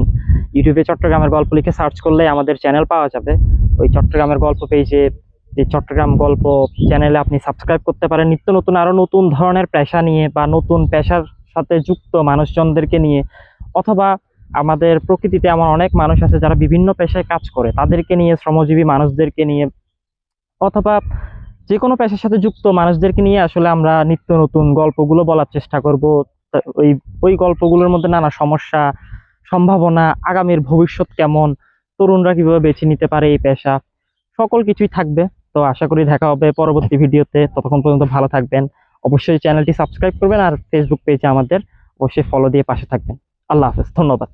ইউটিউবে চট্টগ্রামের গল্প লিখে সার্চ করলে আমাদের চ্যানেল পাওয়া যাবে। ওই চট্টগ্রামের গল্প পেজে, যে চট্টগ্রাম গল্প চ্যানেলে আপনি সাবস্ক্রাইব করতে পারেন। নিত্য নতুন আরো নতুন ধরনের পেশা নিয়ে বা নতুন পেশার সাথে যুক্ত মানুষজনদেরকে নিয়ে, অথবা আমাদের প্রকৃতিতে এমন অনেক মানুষ আছে যারা বিভিন্ন পেশায় কাজ করে, তাদেরকে নিয়ে, শ্রমজীবী মানুষদেরকে নিয়ে, অথবা যে কোনো পেশার সাথে যুক্ত মানুষদেরকে নিয়ে আসলে আমরা নিত্য নতুন গল্পগুলো বলার চেষ্টা করব। ওই ওই গল্পগুলোর মধ্যে নানা সমস্যা, সম্ভাবনা, আগামীর ভবিষ্যৎ কেমন, তরুণরা কিভাবে বেছে নিতে পারে এই পেশা, সকল কিছুই থাকবে। তো আশা করি দেখা হবে পরবর্তী ভিডিওতে। ততক্ষণ পর্যন্ত ভালো থাকবেন। অবশ্যই চ্যানেলটি সাবস্ক্রাইব করবেন, আর ফেসবুক পেজে আমাদের অবশ্যই ফলো দিয়ে পাশে থাকবেন। আল্লাহ হাফেজ, ধন্যবাদ।